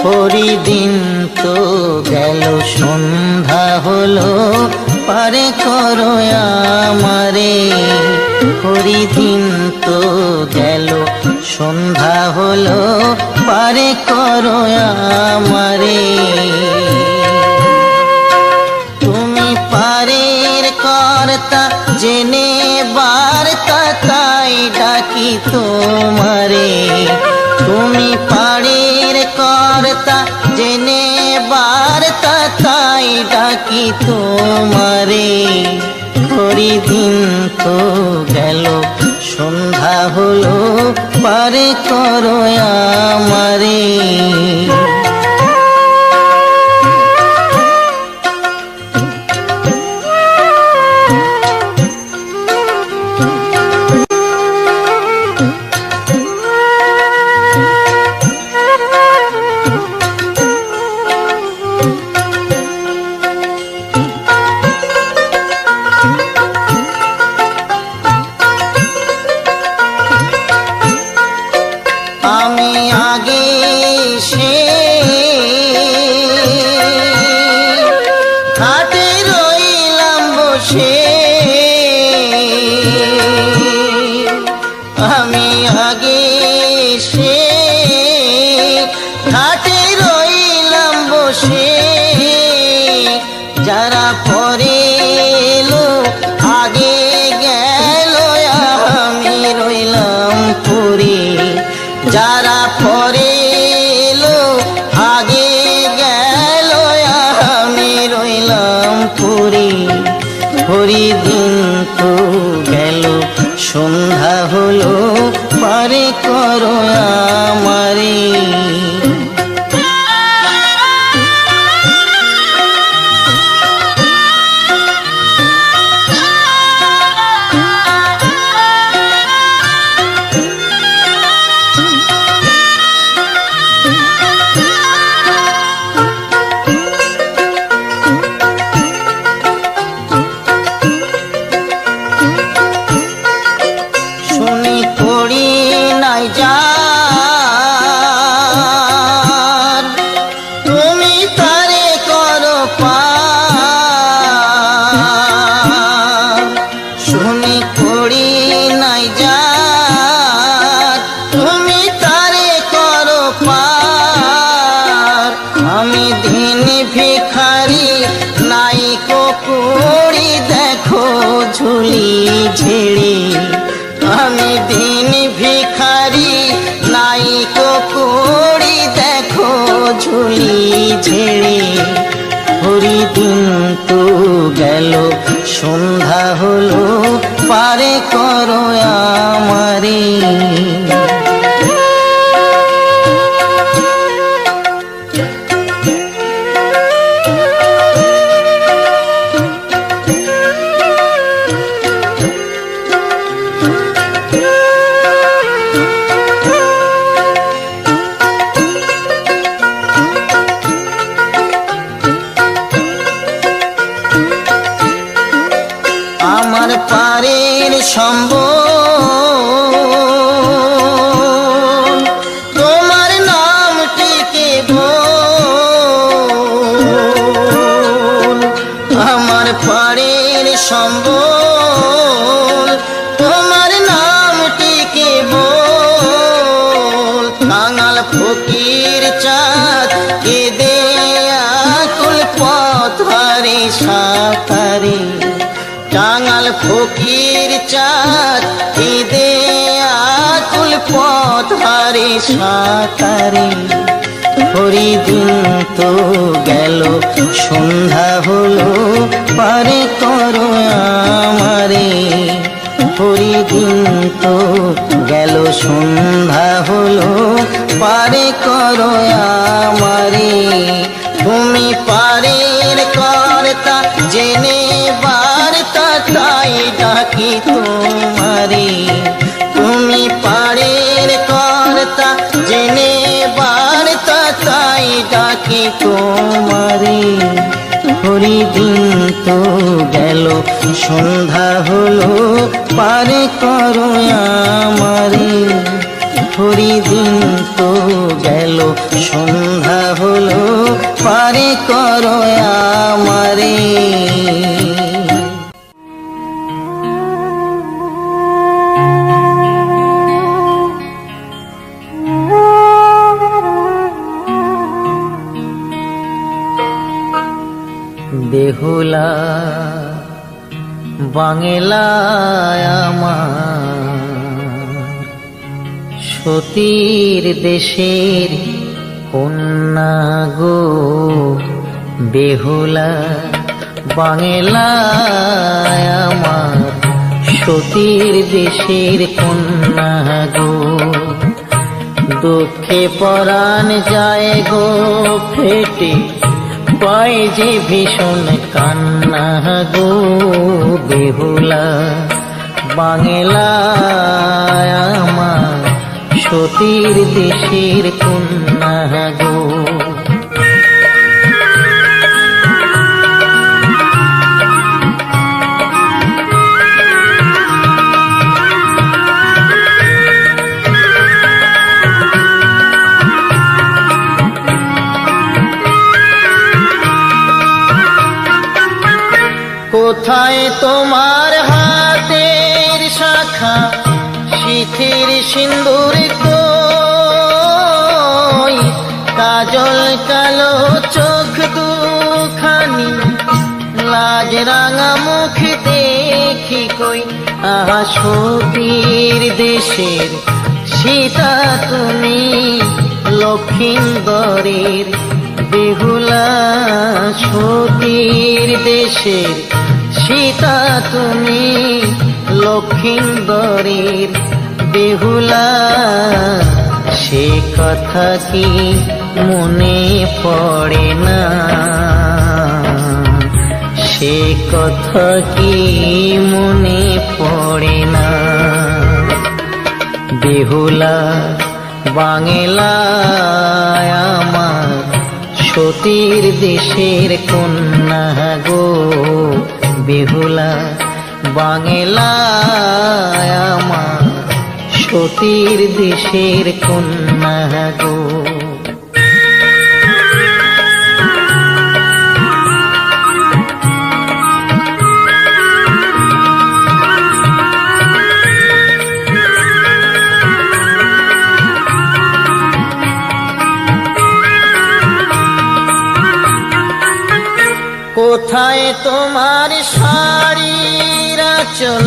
পরিদিন তো গেল সন্ধ্যা হলো, পারে করো আমারে। পরিদিন তো গেল সন্ধ্যা হলো, পারে করো আমারে। তুমি পারের কর্তা জেনে বার্তা, তাই ডাকি তোমারে। তুমি পারের কর্তা জেনে বার্তা, তাই ডাকি তোমারে। পরিদিন তো গেল সন্ধ্যা হলো, পারে করো আমারে। আমি আগে সে ঘাটে রইলাম বসে, আমি আগে সে ঘাটে রইলাম বসে। যারা পরে এলো আগে গেল, আমি রইলাম পরে। যারা পরে এলো আগে গেল, আমি রইলাম পরে। পরিদিন তো গেল সন্ধ্যা হলো, পারে করো আমারে। শুনি পড়ি নাই যার, তুমি তারে করো পার। শুনি পড়ি নাই যার, তুমি তারে করো পার। আমি দিন ভিখারি নাই কুড়ি, দেখো ঝুলি ঝেড়ে। আমি দিন ভিখারি নাই কুড়ি, দেখো ঝুলি ঝেড়ে। পরিদিন তো গেল সন্ধ্যা হলো, পারে করো আমারে। আমার পারের সম্বল, তোমার নামটিকে বল। আমার পারের সম্বল, তোমার নামটিকে বল। কাঙাল ফকির চাঁদ কেঁদে আকুল পথরে সাঁতারে। কাঙাল ফকির চাঁদ কেঁদে আকুল পথরে সাঁতারে। পরিদিন তো গেল সন্ধ্যা হলো, পারে করো আমারে। পরিদিন তো গেল সন্ধ্যা হলো, পারে করো আমারে। তুমি পারের কর্তা জেনে বার্তা, তাই ডাকি তোমারে। তুমি পারের কর্তা জেনে বার্তা, তাই ডাকি তোমারে। পরিদিন তো গেল সন্ধ্যা হলো, পারে করো আমারে। প্রহরী দিন তো গেল, সন্ধ্যা হলো পারে করো আমারে। বেহুলা বাংলায় আমার, সতীর দেশের কন্যা গো। বেহুলা বাংলায় আমার, সতীর দেশের কন্যা গো। দুঃখে পরাণ যায় গো ফেটে, পায় যে ভীষণ কান্না গো। বেহুলা বাংলায় আমার, সতীর দেশের কন্যা গো। কোথায় তোমার হাতের শাখা, শিথির সিন্দুর কই, কাজল কালো চোখ দুখানি, লাজ রাঙা মুখ দেখি কই। আহা সতীর দেশের সীতা তুমি, লক্ষিন্দরের বেহুলা। সতীর দেশের সীতা তুমি, লক্ষিন্দরের বেহুলা। সে কথা কি মনে পড়ে না, সে কথা কি মনে পড়ে না। বেহুলা বাংলায় আমার, সতীর দেশের কন্যা গো। বেহুলা বাংলায় আমার, সতীর দেশের কন্যা গো। কোথায় তোমার শাড়ির আঁচল,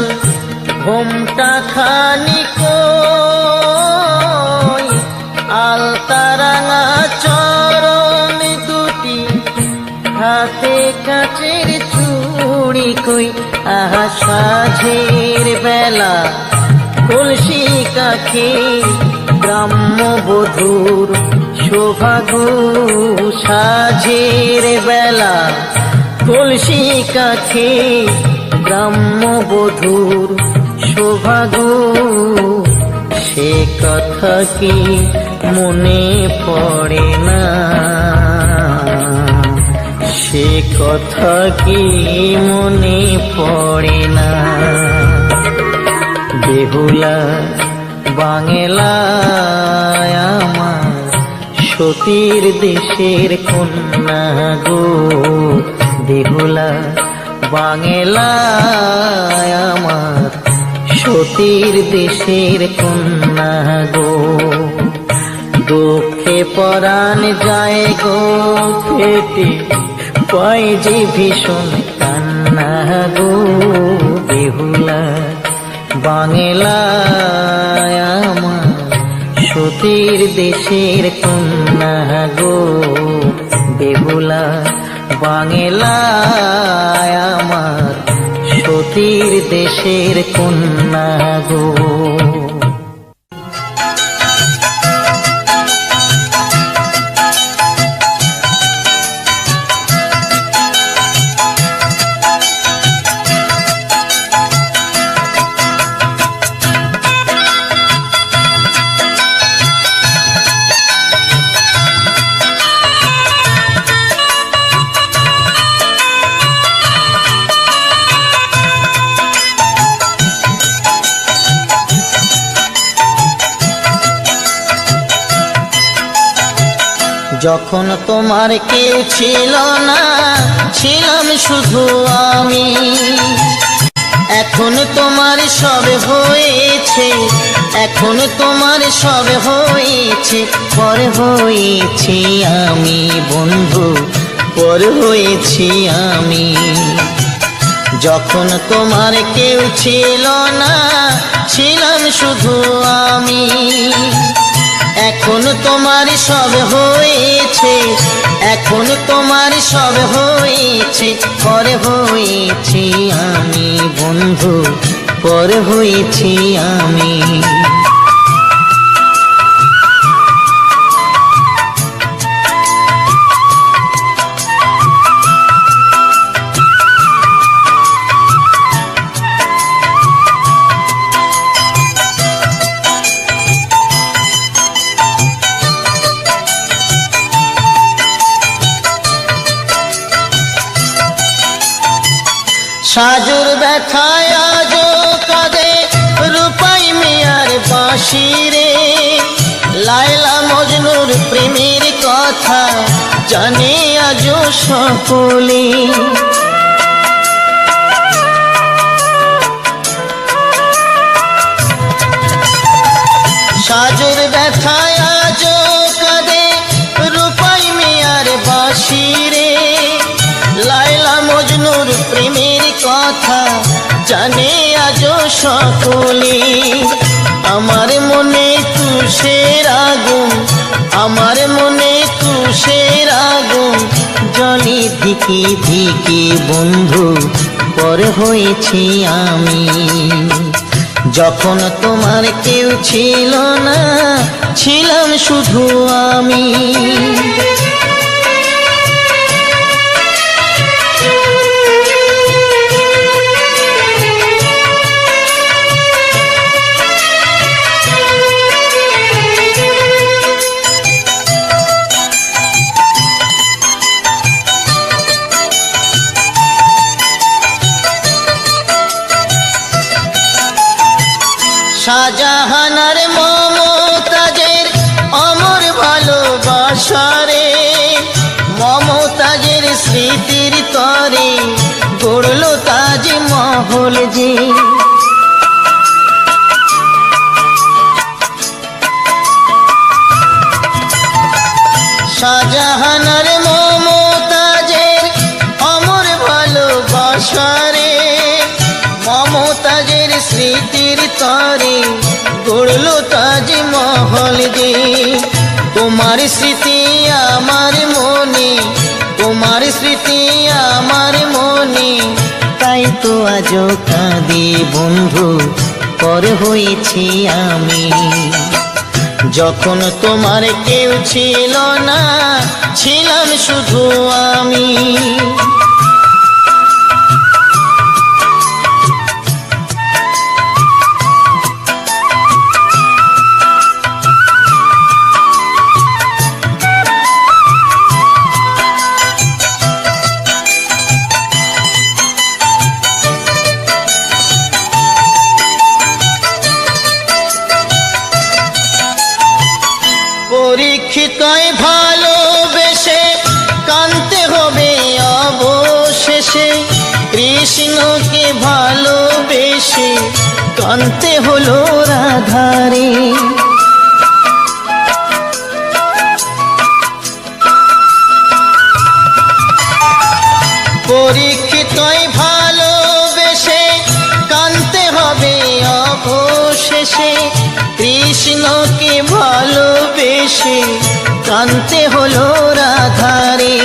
ঘোমটা খানি কই, আলতা রাঙা চরণ দুটি, হাতে কাচের চুড়ি কই। আহা সাঝের বেলা কলসি কাখে, গ্রাম্য বধূর শোভা গো। সাঝের বেলা কলসি কাছে, গ্রাম্য বধূর শোভা গো। সে কথা কি মনে পড়ে না, সে কথা কি মনে পড়ে না। বেহুলা বাংলায় আমার, সতীর দেশের কন্যা গো। বেহুলা বাংলায় আমার, সতীর দেশের কন্যা গো। দুঃখে পরাণ যায় গো ফেটে, পায় যে ভীষণ কান্না গো। বেহুলা বাংলায় আমার, সতীর দেশের কন্যা গো। বেহুলা বাংলায় আমার, সতীর দেশের কন্যা গো। যখন তোমার কেউ ছিল না, ছিলাম শুধু আমি। এখন তোমার সব হয়েছে, এখন তোমার সব হয়েছে, পর হয়েছি আমি বন্ধু, পর হয়েছি আমি। যখন তোমার কেউ ছিল না, ছিলাম শুধু আমি। এখন তোমার সব হয়েছে, এখন তোমার সব হয়েছে, পর হয়েছি আমি বন্ধু, পর হয়েছি আমি। সাজুর ব্যথায় আজো কাঁদে রূপাই মিয়ার বাঁশি রে। লায়লা মজনুর প্রেমের কথা জানে আজো সকলে। সাজুর ব্যথায় আজো কাঁদে রূপাই মিয়ার বাঁশি রে। লায়লা মজনুর প্রেমের কথা জানে আজো সকলে। আমার মনে তুষের আগুন, আমার মনে তুষের আগুন জলে ধিকে ধিকে বন্ধু, পর হয়েছি আমি। যখন তোমার কেউ ছিল না, ছিলাম শুধু আমি। শাহজাহানার মমতাজের অমর ভালোবাসারে, মমতাজের স্মৃতির তরে গড়ল তাজমহল যে। শাহজাহানার মমতাজের অমর ভালোবাসারে, মমতাজের স্মৃতির তরে গড়ল তাজমহল যে। তোমার স্মৃতি আমার মনে, তোমার স্মৃতি আমার মনে, তাই তো আজও কাঁদি বন্ধু, পর হয়েছি আমি। যখন তোমার কেউ ছিল না, ছিলাম শুধু আমি। পরীক্ষিতই ভালোবেসে কানতে হবে অবশেষে, কৃষ্ণকে ভালোবেসে কানতে হলো রাধারে। পরীক্ষিতই ভালোবেসে কানতে হবে অবশেষে, কৃষ্ণকে ভালোবেসে কানতে হলো রাধারে।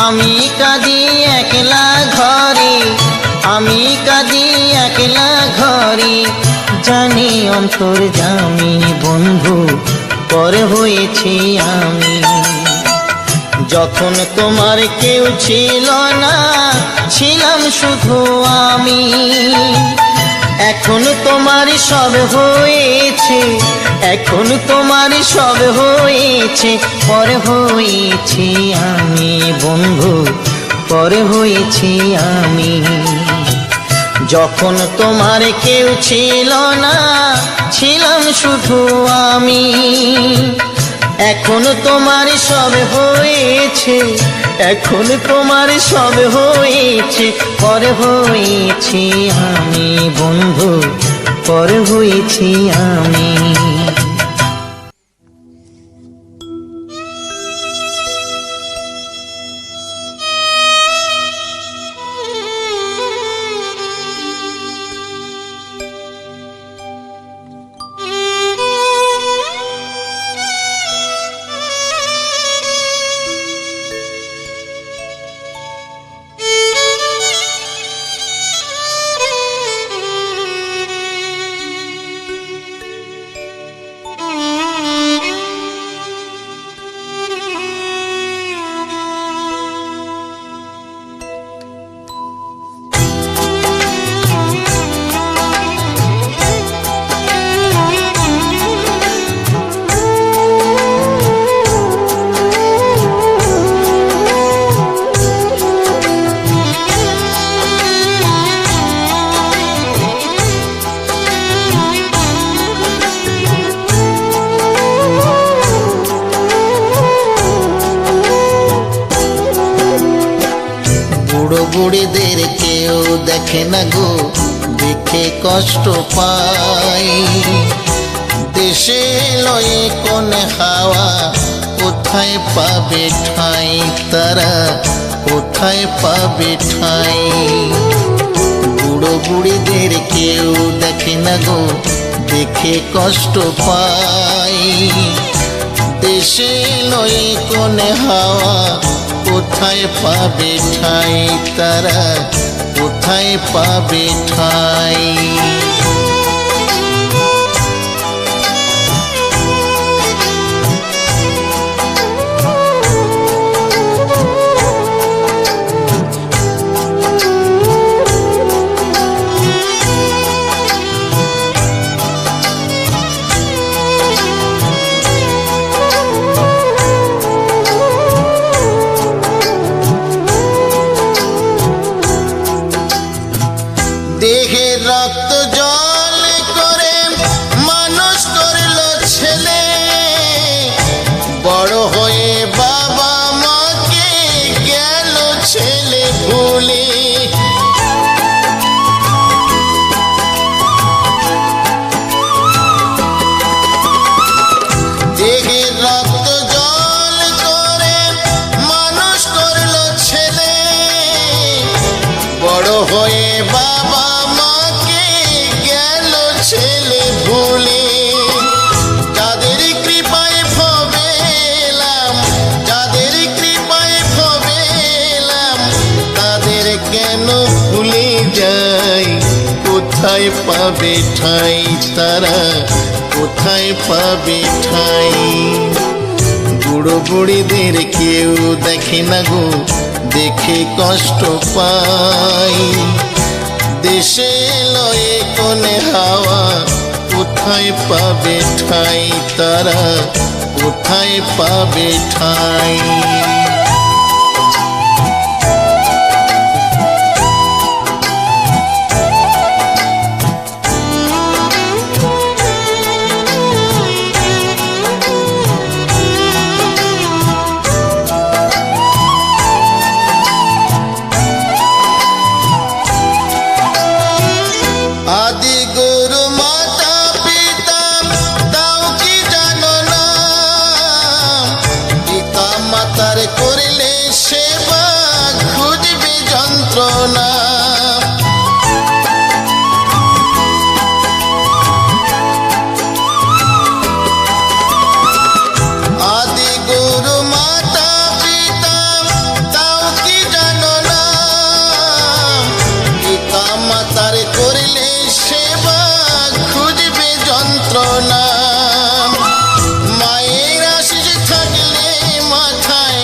আমি কাঁদি একলা ঘরে, আমি কাঁদি একলা ঘরে, জানি অন্তর্যামী বন্ধু, পর হয়েছি আমি। যখন তোমার কেউ ছিল না, ছিলাম শুধু আমি। এখন তোমার সব হয়েছে, এখন তোমার সব হয়েছে, পর হয়েছি আমি বন্ধু, পর হয়েছি আমি। যখন তোমার কেউ ছিল না, ছিলাম শুধু আমি। এখন তোমার সব হয়েছে, এখন তোমার সব হয়েছে, পর হয়েছি আমি বন্ধু, পর হয়েছি আমি। বুড়িদের কেউ দেখে না গো, দেখে কষ্ট পাই। দেশে লয়ে কোন হাওয়া, কোথায় পাবে ঠাঁই তারা, কোথায় পাবে ঠাঁই। বুড়ো বুড়িদের কেউ দেখে না গো, দেখে কষ্ট পাই। দেশে লয়ে কোন হাওয়া, কোথায় পাবে ঠাঁই তারা, কোথায় পাবে ঠাঁই। দেহে রক্ত জল করে মানুষ করলো ছেলে, বড় হয়ে বাবা মাকে গেল ছেলে ভুলে। দেহে রক্ত জল করে মানুষ করলো ছেলে, বড় হয়ে বাবা মাকে গেল ছেলে ভুলে। যাদের কৃপায় ভবেলাম, যাদের কৃপায় ভবেলাম, তাদের কেন ভুলে যাই, কোথায় পাবে ঠাঁই তারা, কোথায় পাবে ঠাঁই। বুড়ো বুড়িদের কেউ দেখে না গো, দেখে কষ্ট পাই। দেশে লয়ে কোন হাওয়া, কোথায় পাবে ঠাঁই তারা, কোথায় পাবে ঠাঁই। আদি গুরু মাতা পিতা দাও কি জানো না, পিতা মাতার করলে সেবা খুঁজবে যন্ত্রণা। আদি গুরু মাতা পিতা দাও কি জানো না, পিতা মাতার করলে সেবা খুঁজবে যন্ত্রণা। মায়ের আশিস থাকলে মাথায়,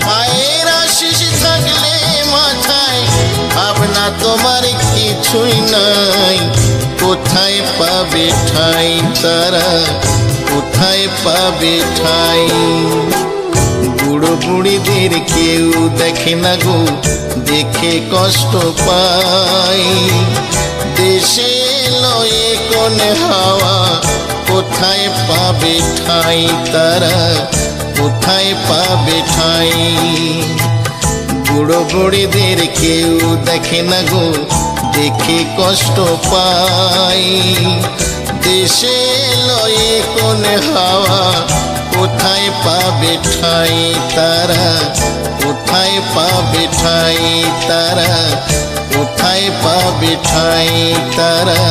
মায়ের আশিস থাকলে মাথায়, ভাবনা তোমার কিছুই নাই, কোথায় পাবে ঠাঁই তারা, কোথায় পাবে ঠাঁই। বুড়ো বুড়িদের কেউ দেখে না গো, দেখে কষ্ট পাই। দেশে লয়ে কোন হাওয়া, কোথায় পাবে ঠাঁই তারা, কোথায় পাবে ঠাঁই। বুড়ো বুড়িদের কেউ দেখে না গো, দেখে কষ্ট পাই। দেশে লয়ে কোন হাওয়া, কোথায় পাবে ঠাঁই তারা, কোথায় পাবে ঠাঁই তারা, কোথায় পাবে ঠাঁই তারা,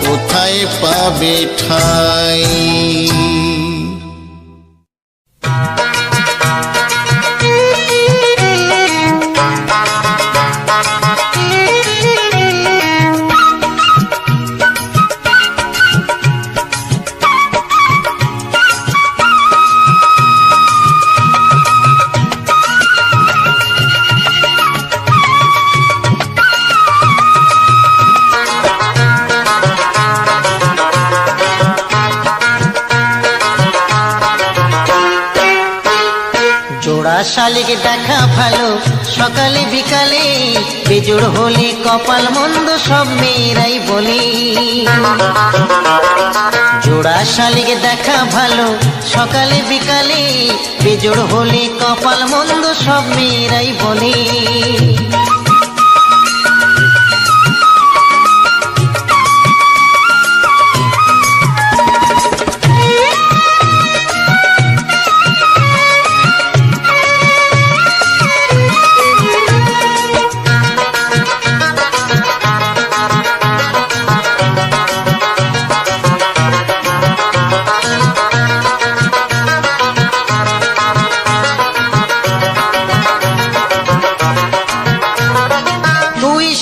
কোথায় পাবে ঠাঁই। শালিক দেখা ভালো সকালে বিকালে, বেজোড় হলে কপাল মন্দ সব মেয়েরাই বলে। জোড়া শালিক দেখা ভালো সকালে বিকালে, বেজোড় হলে কপাল মন্দ সব মেয়েরাই বলে।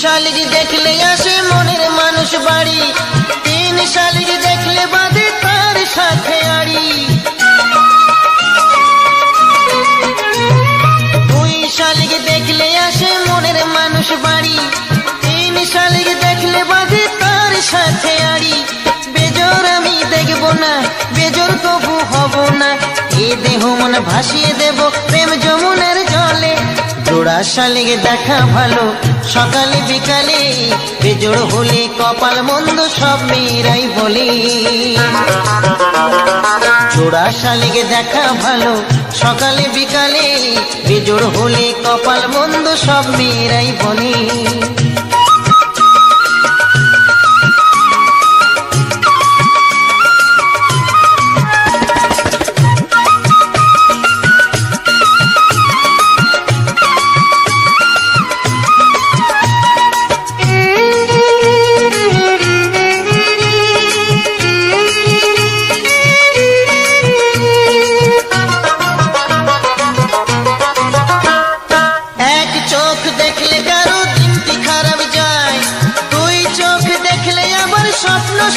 শালিক দেখলে আসে মনের মানুষ বাড়ি, 3 শালিক দেখলে বাঁধে তার সাথে আড়ি। 2 শালিক দেখলে আসে মনের মানুষ বাড়ি, 3 শালিক দেখলে বাঁধে তার সাথে আড়ি। বেজোর আমি দেখব না, বেজোর তবু হব না, এ দেহ মন ভাসিয়ে দেব প্রেম যমুনার জলে। জোড়া শালিক দেখা ভালো সকালে বিকালে, বেজোড় হলে কপাল মন্দ সব মেয়েরাই বলে। জোড়া শালিক দেখা ভালো সকালে বিকালে, বেজোড় হলে কপাল মন্দ সব মেয়েরাই বলে।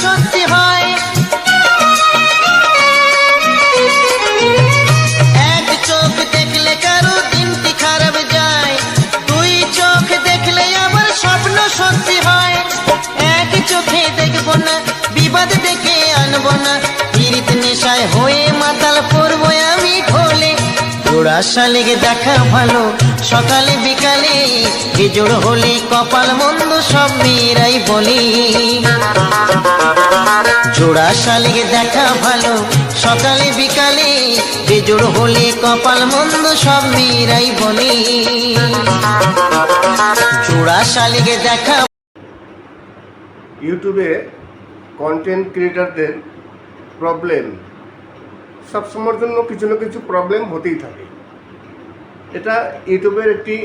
সত্যি হয় এক চোখ দেখলে কারো দিনটি খারাপ যায়, 2 চোখ দেখলে আবার স্বপ্ন সত্যি হয়। এক চোখে দেখব না, বিবাদ ডেকে আনব না, পীড়িত নেশায় হয়ে মাতাল পড়বো আমি ঢোলে। জোড়া শালিক দেখা ভালো সকালে বিকালে, বেজোড় হলে কপাল মন্দ সব মেয়েরাই বলে। জোড়া শালিক দেখা ভালো সকালে বিকালে, বেজোড় হলে কপাল মন্দ সব মেয়েরাই বলে। জোড়া শালিক দেখা। ইউটিউবে কন্টেন্ট ক্রিয়েটরদের প্রবলেম সবসময়ের জন্য কিছু না কিছু প্রবলেম হতেই থাকে। এটা ইউটিউবের একটি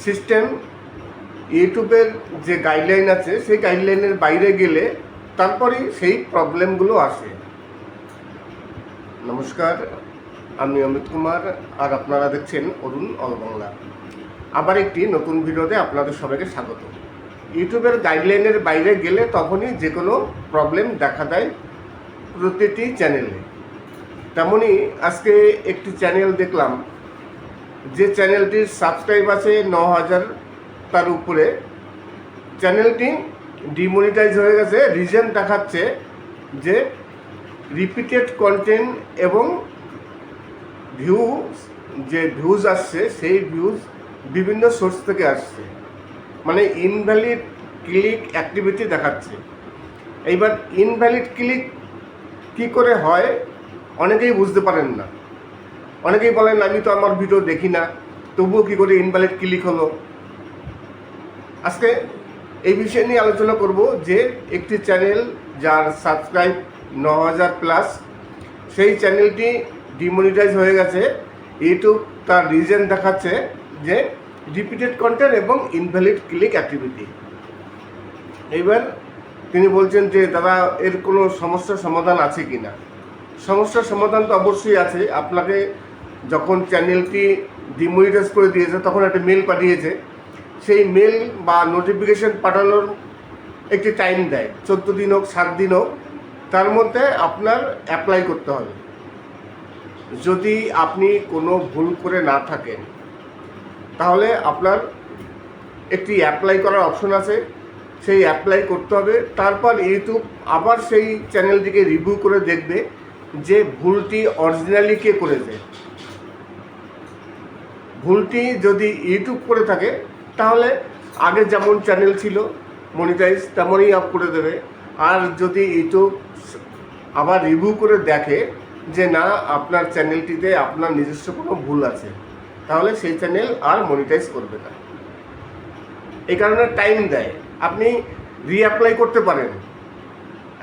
সিস্টেম। ইউটিউবের যে গাইডলাইন আছে সেই গাইডলাইনের বাইরে গেলে তারপরেই সেই প্রবলেমগুলো আসে। নমস্কার, আমি অমিত কুমার, আর আপনারা দেখছেন অরুণ অল বাংলা। আবার একটি নতুন ভিডিওতে আপনাদের সবাইকে স্বাগত। ইউটিউবের গাইডলাইনের বাইরে গেলে তখনই যে কোনো প্রবলেম দেখা দেয় প্রতিটি চ্যানেলে। তেমনই আজকে একটি চ্যানেল দেখলাম, যে চ্যানেলটির সাবস্ক্রাইব আছে 9000 তার উপরে। চ্যানেলটি ডিমনিটাইজ হয়ে গেছে। রিজন দেখাচ্ছে যে রিপিটেড কন্টেন্ট এবং ভিউজ আসছে, সেই ভিউজ বিভিন্ন সোর্স থেকে আসছে, মানে ইনভ্যালিড ক্লিক অ্যাক্টিভিটি দেখাচ্ছে। এইবার ইনভ্যালিড ক্লিক কি করে হয় অনেকেই বুঝতে পারেন না। অনেকেই বলেন আমি তো আমার ভিডিও দেখি না, তবুও কী করে ইনভ্যালিড ক্লিক হলো। আজকে এই বিষয় নিয়ে আলোচনা করব যে একটি চ্যানেল যার সাবস্ক্রাইব 9000+, সেই চ্যানেলটি ডিমনিটাইজ হয়ে গেছে। ইউটিউব তার রিজন দেখাচ্ছে যে রিপিটেড কন্টেন্ট এবং ইনভ্যালিড ক্লিক অ্যাক্টিভিটি। এইবার তিনি বলছেন যে দাদা এর কোনো সমস্যার সমাধান আছে কি না। সমস্যার সমাধান তো অবশ্যই আছে। আপনাকে যখন চ্যানেলটি ডিমনিটাইজ করে দিয়েছে তখন একটা মেল পাঠিয়েছে, সেই মেল বা নোটিফিকেশন পাঠানোর একটি টাইম দেয়, 14 দিন হোক 7 দিন হোক, তার মধ্যে আপনার অ্যাপ্লাই করতে হবে। যদি আপনি কোনো ভুল করে না থাকেন তাহলে আপনার একটি অ্যাপ্লাই করার অপশন আছে, সেই অ্যাপ্লাই করতে হবে। তারপর ইউটিউব আবার সেই চ্যানেলটিকে রিভিউ করে দেখবে যে ভুলটি অরিজিনালি কে করেছে। ভুলটি যদি ইউটিউব করে থাকে তাহলে আগে যেমন চ্যানেল ছিল মনিটাইজ তেমনই আপ করে দেবে। আর যদি ইউটিউব আবার রিভিউ করে দেখে যে না আপনার চ্যানেলটিতে আপনার নিজস্ব কোনো ভুল আছে, তাহলে সেই চ্যানেল আর মনিটাইজ করবে না। এই কারণে টাইম দেয়। আপনি রিঅ্যাপ্লাই করতে পারেন,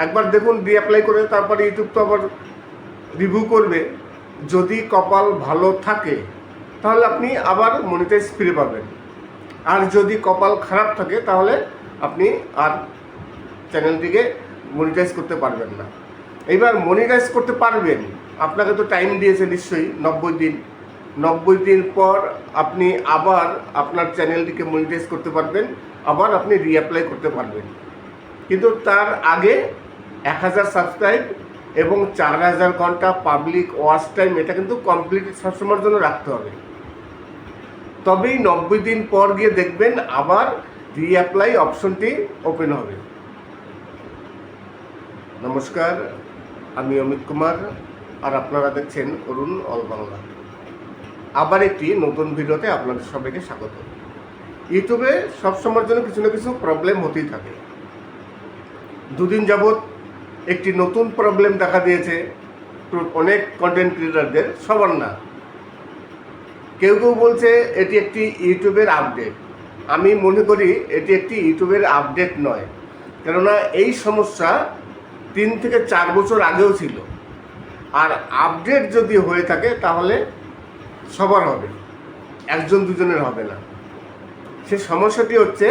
একবার দেখুন রিঅ্যাপ্লাই করে, তারপর ইউটিউব তো আবার রিভিউ করবে। যদি কপাল ভালো থাকে তাহলে আপনি আবার মনিটাইজ ফিরে পাবেন, আর যদি কপাল খারাপ থাকে তাহলে আপনি আর চ্যানেলটিকে মনিটাইজ করতে পারবেন না। এইবার মনিটাইজ করতে পারবেন, আপনাকে তো টাইম দিয়েছে নিশ্চয়ই 90 দিন। 90 দিন পর আপনি আবার আপনার চ্যানেলটিকে মনিটাইজ করতে পারবেন, আবার আপনি রিঅ্যাপ্লাই করতে পারবেন। কিন্তু তার আগে 1000 সাবস্ক্রাইব এবং 4000 ঘন্টা পাবলিক ওয়াচ টাইম, এটা কিন্তু কমপ্লিট সবসময়ের জন্য রাখতে হবে। তবেই 90 দিন পর গিয়ে দেখবেন আবার রিঅ্যাপ্লাই অপশনটি ওপেন হবে। নমস্কার, আমি অমিত কুমার, আর আপনারা দেখছেন অরুণ অল বাংলা। আবার একটি নতুন ভিডিওতে আপনাদের সবাইকে স্বাগত। ইউটিউবে সবসময়ের জন্য কিছু না কিছু প্রবলেম হতেই থাকে। দুদিন যাবৎ একটি নতুন প্রবলেম দেখা দিয়েছে অনেক কন্টেন্ট ক্রিয়েটারদের, সবার না। কেউ কেউ বলছে এটি একটি ইউটিউবের আপডেট। আমি মনে করি এটি একটি ইউটিউবের আপডেট নয়, কেননা এই সমস্যা 3 থেকে 4 বছর আগেও ছিল। আর আপডেট যদি হয়ে থাকে তাহলে সবার হবে, একজন দুজনের হবে না। সে সমস্যাটি হচ্ছে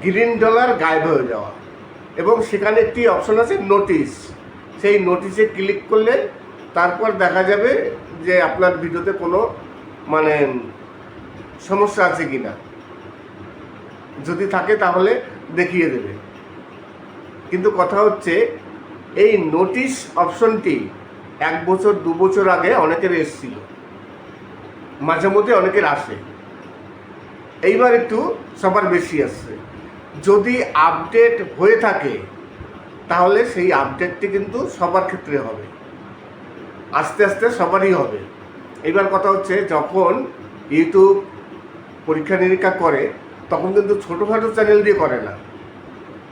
গ্রিন ডলার গায়েব হয়ে যাওয়া, এবং সেখানে একটি অপশন আছে নোটিশ। সেই নোটিশে ক্লিক করলে তারপর দেখা যাবে যে আপনার ভিডিওতে কোনো সমস্যা আছে কি না। যদি থাকে তাহলে দেখিয়ে দেবে। কিন্তু কথা হচ্ছে এই নোটিশ অপশনটি 1 বছর 2 বছর আগে অনেকের এসেছিল, মাঝে মধ্যে অনেকের আসে, এইবার একটু সবার বেশি আসছে। যদি আপডেট হয়ে থাকে তাহলে সেই আপডেটটি কিন্তু সবার ক্ষেত্রে হবে, আস্তে আস্তে সবারই হবে। এইবার কথা হচ্ছে যখন ইউটিউব পরীক্ষা নিরীক্ষা করে তখন কিন্তু ছোটোখাটো চ্যানেল দিয়ে করে না,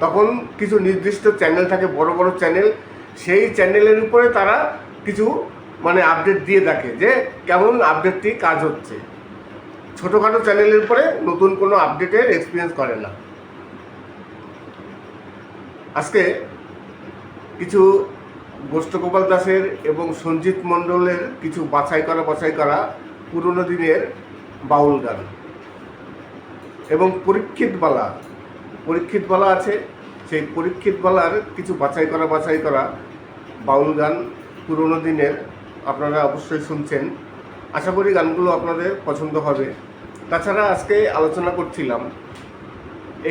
তখন কিছু নির্দিষ্ট চ্যানেল থাকে, বড় বড় চ্যানেল, সেই চ্যানেলের উপরে তারা কিছু আপডেট দিয়ে দেখে যে কেমন আপডেটটি কাজ হচ্ছে। ছোটোখাটো চ্যানেলের উপরে নতুন কোনো আপডেটের এক্সপিরিয়েন্স করে না। আজকে কিছু গোষ্ঠগোপাল দাসের এবং সঞ্জিত মণ্ডলের কিছু বাছাই করা পুরনো দিনের বাউল গান, এবং পরীক্ষিত বালা আছে, সেই পরীক্ষিত বালার কিছু বাছাই করা বাউল গান পুরনো দিনের আপনারা অবশ্যই শুনছেন। আশা করি গানগুলো আপনাদের পছন্দ হবে। তাছাড়া আজকে আলোচনা করছিলাম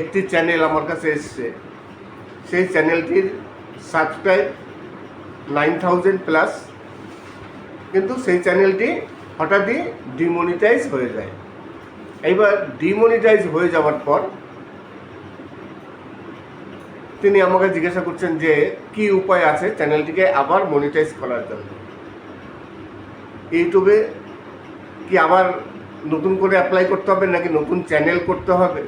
একটি চ্যানেল আমার কাছে এসছে, সেই চ্যানেলটির সাবস্ক্রাইব 9000+, কিন্তু সেই চ্যানেলটি হঠাৎই ডিমনিটাইজ হয়ে যায়। এইবার ডিমনিটাইজ হয়ে যাওয়ার পর তিনি আমাকে জিজ্ঞাসা করছেন যে কি উপায় আছে চ্যানেলটিকে আবার মনিটাইজ করার জন্য। ইউটিউবে কি আবার নতুন করে অ্যাপ্লাই করতে হবে নাকি নতুন চ্যানেল করতে হবে?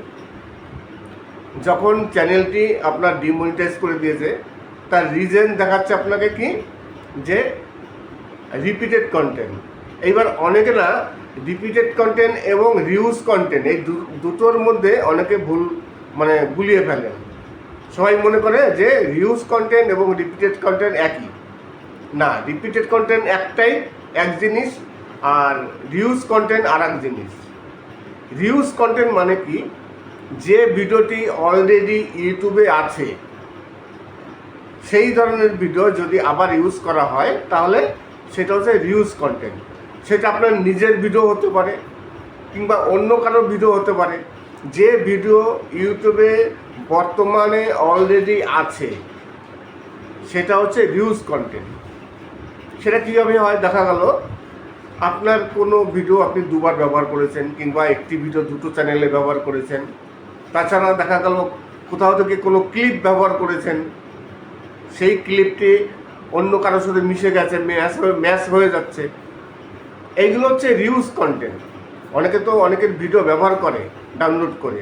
যখন চ্যানেলটি আপনার ডিমনিটাইজ করে দিয়েছে তার রিজন দেখাচ্ছে আপনাকে কি, যে রিপিটেড কন্টেন্ট। এইবার অনেকে না রিপিটেড কন্টেন্ট এবং রিউজ কন্টেন্ট এই দুটোর মধ্যে অনেকে ভুল মানে গুলিয়ে ফেলেন। সবাই মনে করে যে রিউজ কন্টেন্ট এবং রিপিটেড কন্টেন্ট একই। না, রিপিটেড কন্টেন্ট একটাই, এক জিনিস, আর রিউজ কন্টেন্ট আর এক জিনিস। রিউজ কন্টেন্ট মানে কি, যে ভিডিওটি অলরেডি ইউটিউবে আছে সেই ধরনের ভিডিও যদি আবার ইউজ করা হয় তাহলে সেটা হচ্ছে রিউজ কন্টেন্ট। সেটা আপনার নিজের ভিডিও হতে পারে কিংবা অন্য কারোর ভিডিও হতে পারে। যে ভিডিও ইউটিউবে বর্তমানে অলরেডি আছে সেটা হচ্ছে রিউজ কন্টেন্ট। সেটা কীভাবে হয়, দেখা গেল আপনার কোনো ভিডিও আপনি দুবার ব্যবহার করেছেন কিংবা একটি ভিডিও দুটো চ্যানেলে ব্যবহার করেছেন। তাছাড়া দেখা গেল কোথাও থেকে কোনো ক্লিপ ব্যবহার করেছেন, সেই ক্লিপটি অন্য কারোর সাথে মিশে গেছে, ম্যাচ হয়ে যাচ্ছে। এইগুলো হচ্ছে রিউজ কন্টেন্ট। অনেকে তো অনেকের ভিডিও ব্যবহার করে ডাউনলোড করে,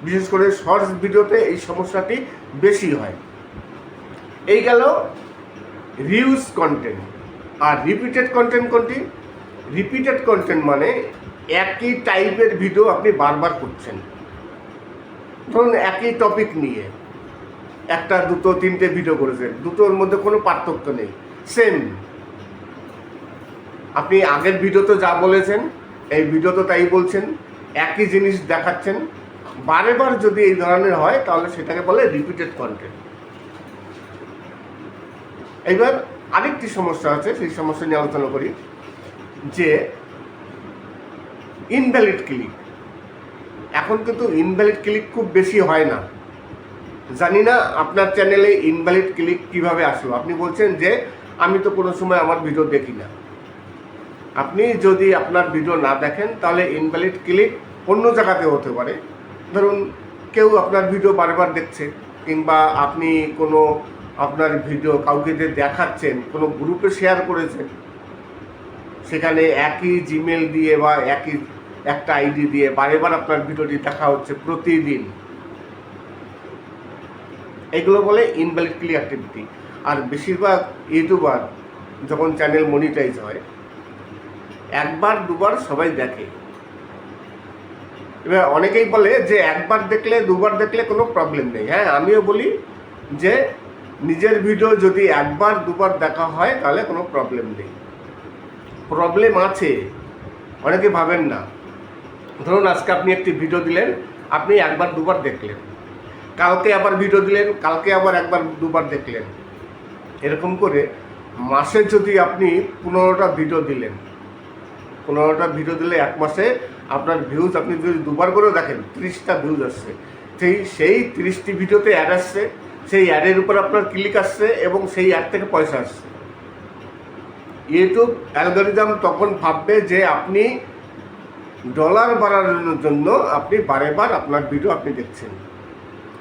বিশেষ করে শর্টস ভিডিওতে এই সমস্যাটি বেশি হয়। এই গেল রিউজ কন্টেন্ট। আর রিপিটেড কন্টেন্ট কোনটি? রিপিটেড কন্টেন্ট মানে একই টাইপের ভিডিও আপনি বারবার করছেন। ধরুন একই টপিক নিয়ে একটা, দুটো, তিনটে ভিডিও করেছেন, দুটোর মধ্যে কোনো পার্থক্য নেই, সেম। আপনি আগের ভিডিওতে যা বলেছেন এই ভিডিওতে তাই বলছেন, একই জিনিস দেখাচ্ছেন। বারে বার যদি এই ধরনের হয় তাহলে সেটাকে বলে রিপিটেড কন্টেন্ট। এইবার আরেকটি সমস্যা আছে, সেই সমস্যা নিয়ে আলোচনা করি, যে ইনভ্যালিড ক্লিক। এখন কিন্তু ইনভ্যালিড ক্লিক খুব বেশি হয় না। জানি না আপনার চ্যানেলে ইনভ্যালিড ক্লিক কিভাবে আসলো। আপনি বলছেন যে আমি তো কোনো সময় আমার ভিডিও দেখি না। আপনি যদি আপনার ভিডিও না দেখেন তাহলে ইনভ্যালিড ক্লিক অন্য জায়গাতে হতে পারে। ধরুন কেউ আপনার ভিডিও বারবার দেখছে, কিংবা আপনি কোনো আপনার ভিডিও কাউকে যে দেখাচ্ছেন, কোনো গ্রুপে শেয়ার করেছেন, সেখানে একই জিমেল দিয়ে বা একই একটা আইডি দিয়ে বারেবার আপনার ভিডিওটি দেখা হচ্ছে প্রতিদিন। এগুলো বলে ইনভ্যালিড ক্লিক অ্যাক্টিভিটি। আর বেশিরভাগ ইউটিউবার যখন চ্যানেল মনিটাইজ হয়, একবার দুবার সবাই দেখে। এবার অনেকেই বলে যে একবার দেখলে দুবার দেখলে কোনো প্রবলেম নেই। হ্যাঁ, আমিও বলি যে নিজের ভিডিও যদি একবার দুবার দেখা হয় তাহলে কোনো প্রবলেম নেই। প্রবলেম আছে, অনেকে ভাবেন না। ধরুন আজকে আপনি একটি ভিডিও দিলেন, আপনি একবার দুবার দেখলেন, কালকে আবার ভিডিও দিলেন, কালকে আবার একবার দুবার দেখলেন। এরকম করে মাসে যদি আপনি 15টা ভিডিও দিলেন, 15টা ভিডিও দিলে এক মাসে আপনার ভিউজ, আপনি যদি দুবার করে দেখেন 30টা ভিউজ আসছে। সেই 30টি ভিডিওতে অ্যাড আসছে, সেই অ্যাডের উপর আপনার ক্লিক আসছে এবং সেই অ্যাড থেকে পয়সা আসছে। ইউটিউব অ্যালগরিদম তখন ভাববে যে আপনি ডলার বাড়ানোর জন্য আপনি বারেবার আপনার ভিডিও আপনি দেখছেন।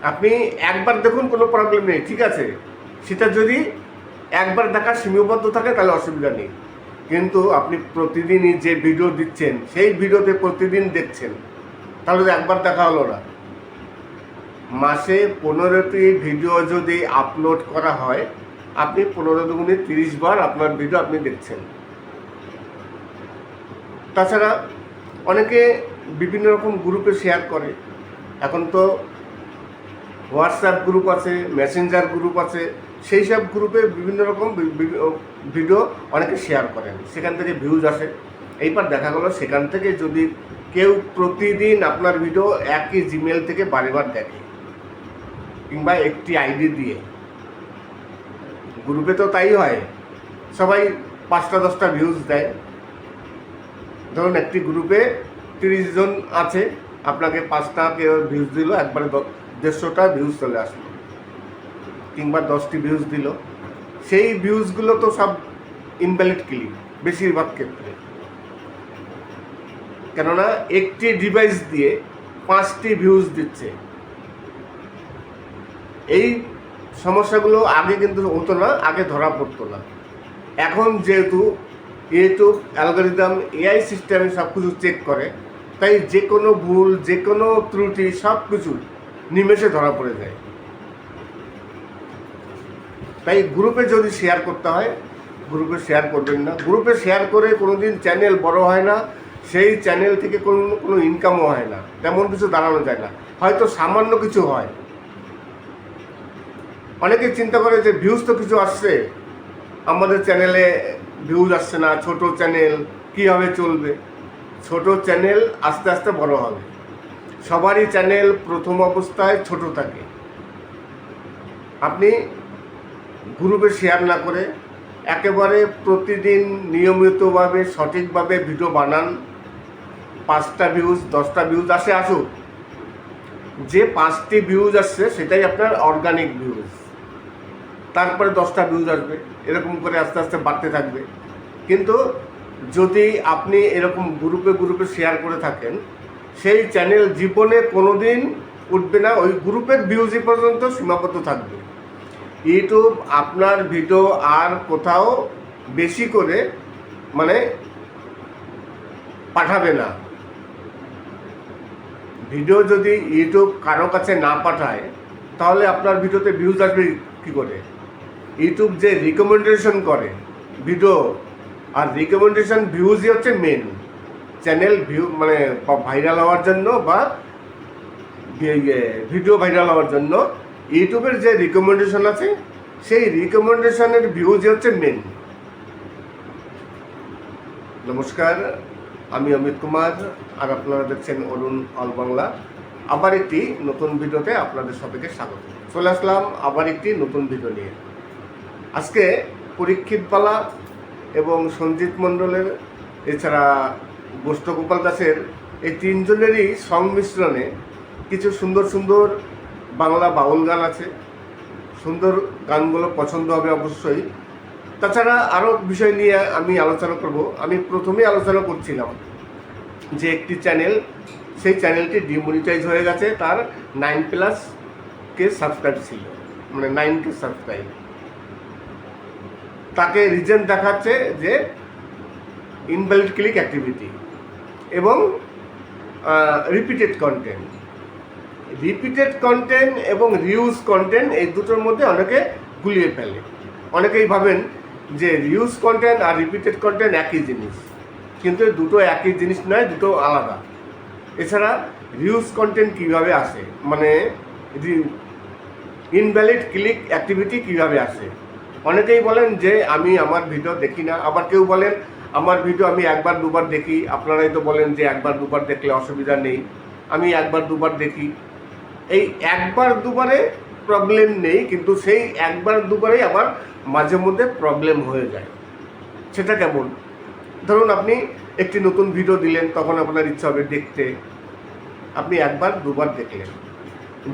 আপনি একবার দেখুন, কোনো প্রবলেম নেই, ঠিক আছে। সেটা যদি একবার দেখা সীমাবদ্ধ থাকে তাহলে অসুবিধা নেই। কিন্তু আপনি প্রতিদিনই যে ভিডিও দিচ্ছেন, সেই ভিডিওতে প্রতিদিন দেখছেন, তাহলে তো একবার দেখা হলো না। মাসে 15টি ভিডিও যদি আপলোড করা হয়, আপনি 15 দুগুণে 30 বার আপনার ভিডিও আপনি দেখছেন। তাছাড়া অনেকে বিভিন্ন রকম গ্রুপে শেয়ার করে। এখন তো হোয়াটসঅ্যাপ গ্রুপ আছে, মেসেঞ্জার গ্রুপ আছে, সেই সব গ্রুপে বিভিন্ন রকম ভিডিও অনেকে শেয়ার করেন, সেখান থেকে ভিউজ আসে। এইবার দেখা গেলো সেখান থেকে যদি কেউ প্রতিদিন আপনার ভিডিও একই জিমেল থেকে বারেবার দেখে, কিংবা একটি আইডি দিয়ে, গ্রুপে তো তাই হয়, সবাই 5টা 10টা ভিউজ দেয়। ধরুন একটি গ্রুপে 30 জন আছে, আপনাকে 5টা কেউ ভিউজ দিল, একবারে 150টা ভিউজ চলে আসলো, কিংবা 10টি ভিউজ দিল। সেই ভিউজগুলো তো সব ইনভ্যালিড ক্লিক বেশিরভাগ ক্ষেত্রে। কেননা একটি ডিভাইস দিয়ে 5টি ভিউজ দিচ্ছে। এই সমস্যাগুলো আগে কিন্তু হতো না, আগে ধরা পড়তো না। এখন যেহেতু ইউটিউব অ্যালগরিদম এআই সিস্টেমে সব কিছু চেক করে, তাই যে কোনো ভুল, যে কোনো ত্রুটি সব কিছু নিমেষে ধরা পড়ে যায়। তাই গ্রুপে যদি শেয়ার করতে হয় গ্রুপে শেয়ার করবেন না। গ্রুপে শেয়ার করে কোনো দিন চ্যানেল বড় হয় না, সেই চ্যানেল থেকে কোনো ইনকামও হয় না, তেমন কিছু দাঁড়ানো যায় না, হয়তো সামান্য কিছু হয়। অনেকে চিন্তা করে যে ভিউজ তো কিছু আসছে, আমাদের চ্যানেলে ভিউজ আসছে না, ছোট চ্যানেল কীভাবে চলবে। ছোট চ্যানেল আস্তে আস্তে বড় হবে। সবারই চ্যানেল প্রথম অবস্থায় ছোট থাকে। আপনি গ্রুপে শেয়ার না করে একেবারে প্রতিদিন নিয়মিতভাবে সঠিকভাবে ভিডিও বানান। 5টা ভিউজ 10টা ভিউজ আসুক, যে 5টি ভিউজ আসছে সেটাই আপনার অর্গানিক ভিউজ, তারপরে 10টা ভিউজ আসবে, এরকম করে আস্তে আস্তে বাড়তে থাকবে। কিন্তু যদি আপনি এরকম গ্রুপে শেয়ার করে থাকেন, সেই চ্যানেল জীবনে কোনো দিন উঠবে না, ওই গ্রুপের ভিউজই পর্যন্ত সীমাবদ্ধ থাকবে। ইউটিউব আপনার ভিডিও আর কোথাও বেশি করে পাঠাবে না। ভিডিও যদি ইউটিউব কারো কাছে না পাঠায়, তাহলে আপনার ভিডিওতে ভিউজ আসবে কী করে? ইউটিউব যে রিকমেন্ডেশন করে ভিডিও, আর রিকমেন্ডেশন ভিউজই হচ্ছে মেন। চ্যানেল ভিউ ভাইরাল হওয়ার জন্য বা ভিডিও ভাইরাল হওয়ার জন্য ইউটিউবের যে রিকমেন্ডেশন আছে, সেই রিকমেন্ডেশনের ভিউজই হচ্ছে মেন। নমস্কার, আমি অমিত কুমার, আর আপনারা দেখছেন অরুণ অল বাংলা। আবার একটি নতুন ভিডিওতে আপনাদের সবাইকে স্বাগত। চলে আসলাম আবার একটি নতুন ভিডিও নিয়ে। আজকে পরীক্ষিত বালা এবং সঞ্জিত মণ্ডলের, এছাড়া গোষ্ঠগোপাল দাসের, এই তিনজনেরই সংমিশ্রণে কিছু সুন্দর সুন্দর বাংলা বাউল গান আছে। সুন্দর গানগুলো পছন্দ হবে অবশ্যই। তাছাড়া আরও বিষয় নিয়ে আমি আলোচনা করব। আমি প্রথমেই আলোচনা করছিলাম যে একটি চ্যানেল, সেই চ্যানেলটি ডিমনিটাইজ হয়ে গেছে, তার 9+ সাবস্ক্রাইব ছিল, 9K সাবস্ক্রাইব। তাকে রিজন দেখাচ্ছে যে ইনভ্যালিড ক্লিক অ্যাক্টিভিটি এবং রিপিটেড কন্টেন্ট এবং রিউজ কন্টেন্ট, এই দুটোর মধ্যে অনেকে গুলিয়ে ফেলে। অনেকেই ভাবেন যে রিউজ কন্টেন্ট আর রিপিটেড কন্টেন্ট একই জিনিস, কিন্তু দুটো একই জিনিস নয়, দুটো আলাদা। এছাড়া রিউজ কন্টেন্ট কীভাবে আসে, ইনভ্যালিড ক্লিক অ্যাক্টিভিটি কীভাবে আসে। অনেকেই বলেন যে আমি আমার ভিডিও দেখি না, আবার কেউ বলেন আমার ভিডিও আমি 1-2বার দেখি। আপনারাই তো বলেন যে 1-2বার দেখলে অসুবিধা নেই, আমি 1-2বার দেখি। এই 1-2বারে প্রবলেম নেই, কিন্তু সেই 1-2বারেই আবার মাঝে মধ্যে প্রবলেম হয়ে যায়। সেটা কেমন? ধরুন আপনি একটি নতুন ভিডিও দিলেন, তখন আপনার ইচ্ছা হবে দেখতে, আপনি 1-2বার দেখলেন।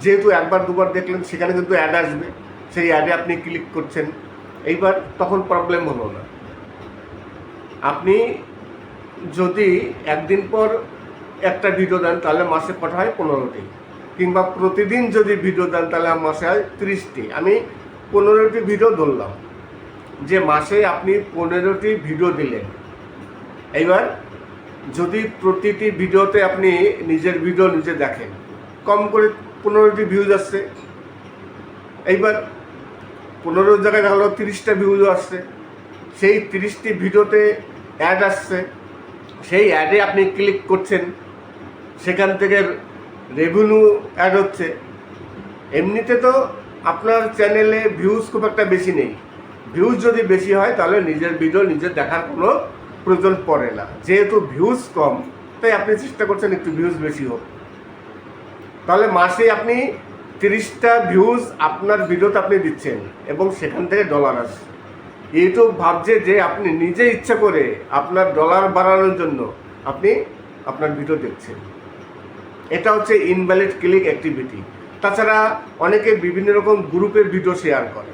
যেহেতু 1-2বার দেখলেন, সেখানে কিন্তু অ্যাড আসবে, সেই অ্যাডে আপনি ক্লিক করছেন। এইবার তখন প্রবলেম হলো না। আপনি যদি একদিন পর একটা ভিডিও দেন, তাহলে মাসে কটা হয়? 15টি। কিংবা প্রতিদিন যদি ভিডিও দেন, তাহলে মাসে হয় 30টি। আমি 15টি ভিডিও ধরলাম যে মাসে আপনি 15টি ভিডিও দিলেন। এইবার যদি প্রতিটি ভিডিওতে আপনি নিজের ভিডিও নিজে দেখেন, কম করে 15টি ভিউজ আসছে। এইবার 15 জায়গায় দেখা হলো 30টা ভিউজ আসছে। সেই 30টি ভিডিওতে অ্যাড আসছে, সেই অ্যাডে আপনি ক্লিক করছেন, সেখান থেকে রেভিনিউ অ্যাড হচ্ছে। এমনিতে তো আপনার চ্যানেলে ভিউজ খুব একটা বেশি নেই। ভিউজ যদি বেশি হয়, তাহলে নিজের ভিডিও নিজে দেখার কোনো প্রয়োজন পড়ে না। যেহেতু ভিউজ কম, তাই আপনি চেষ্টা করছেন একটু ভিউজ বেশি হোক। তাহলে মাসে আপনি 30টা ভিউজ আপনার ভিডিওতে আপনি দিচ্ছেন এবং সেখান থেকে ডলার আসছে। ইউটিউব ভাবছে যে আপনি নিজে ইচ্ছা করে আপনার ডলার বাড়ানোর জন্য আপনি আপনার ভিডিও দেখছেন। এটা হচ্ছে ইনভ্যালিড ক্লিক অ্যাক্টিভিটি। তাছাড়া অনেকে বিভিন্ন রকম গ্রুপের ভিডিও শেয়ার করে,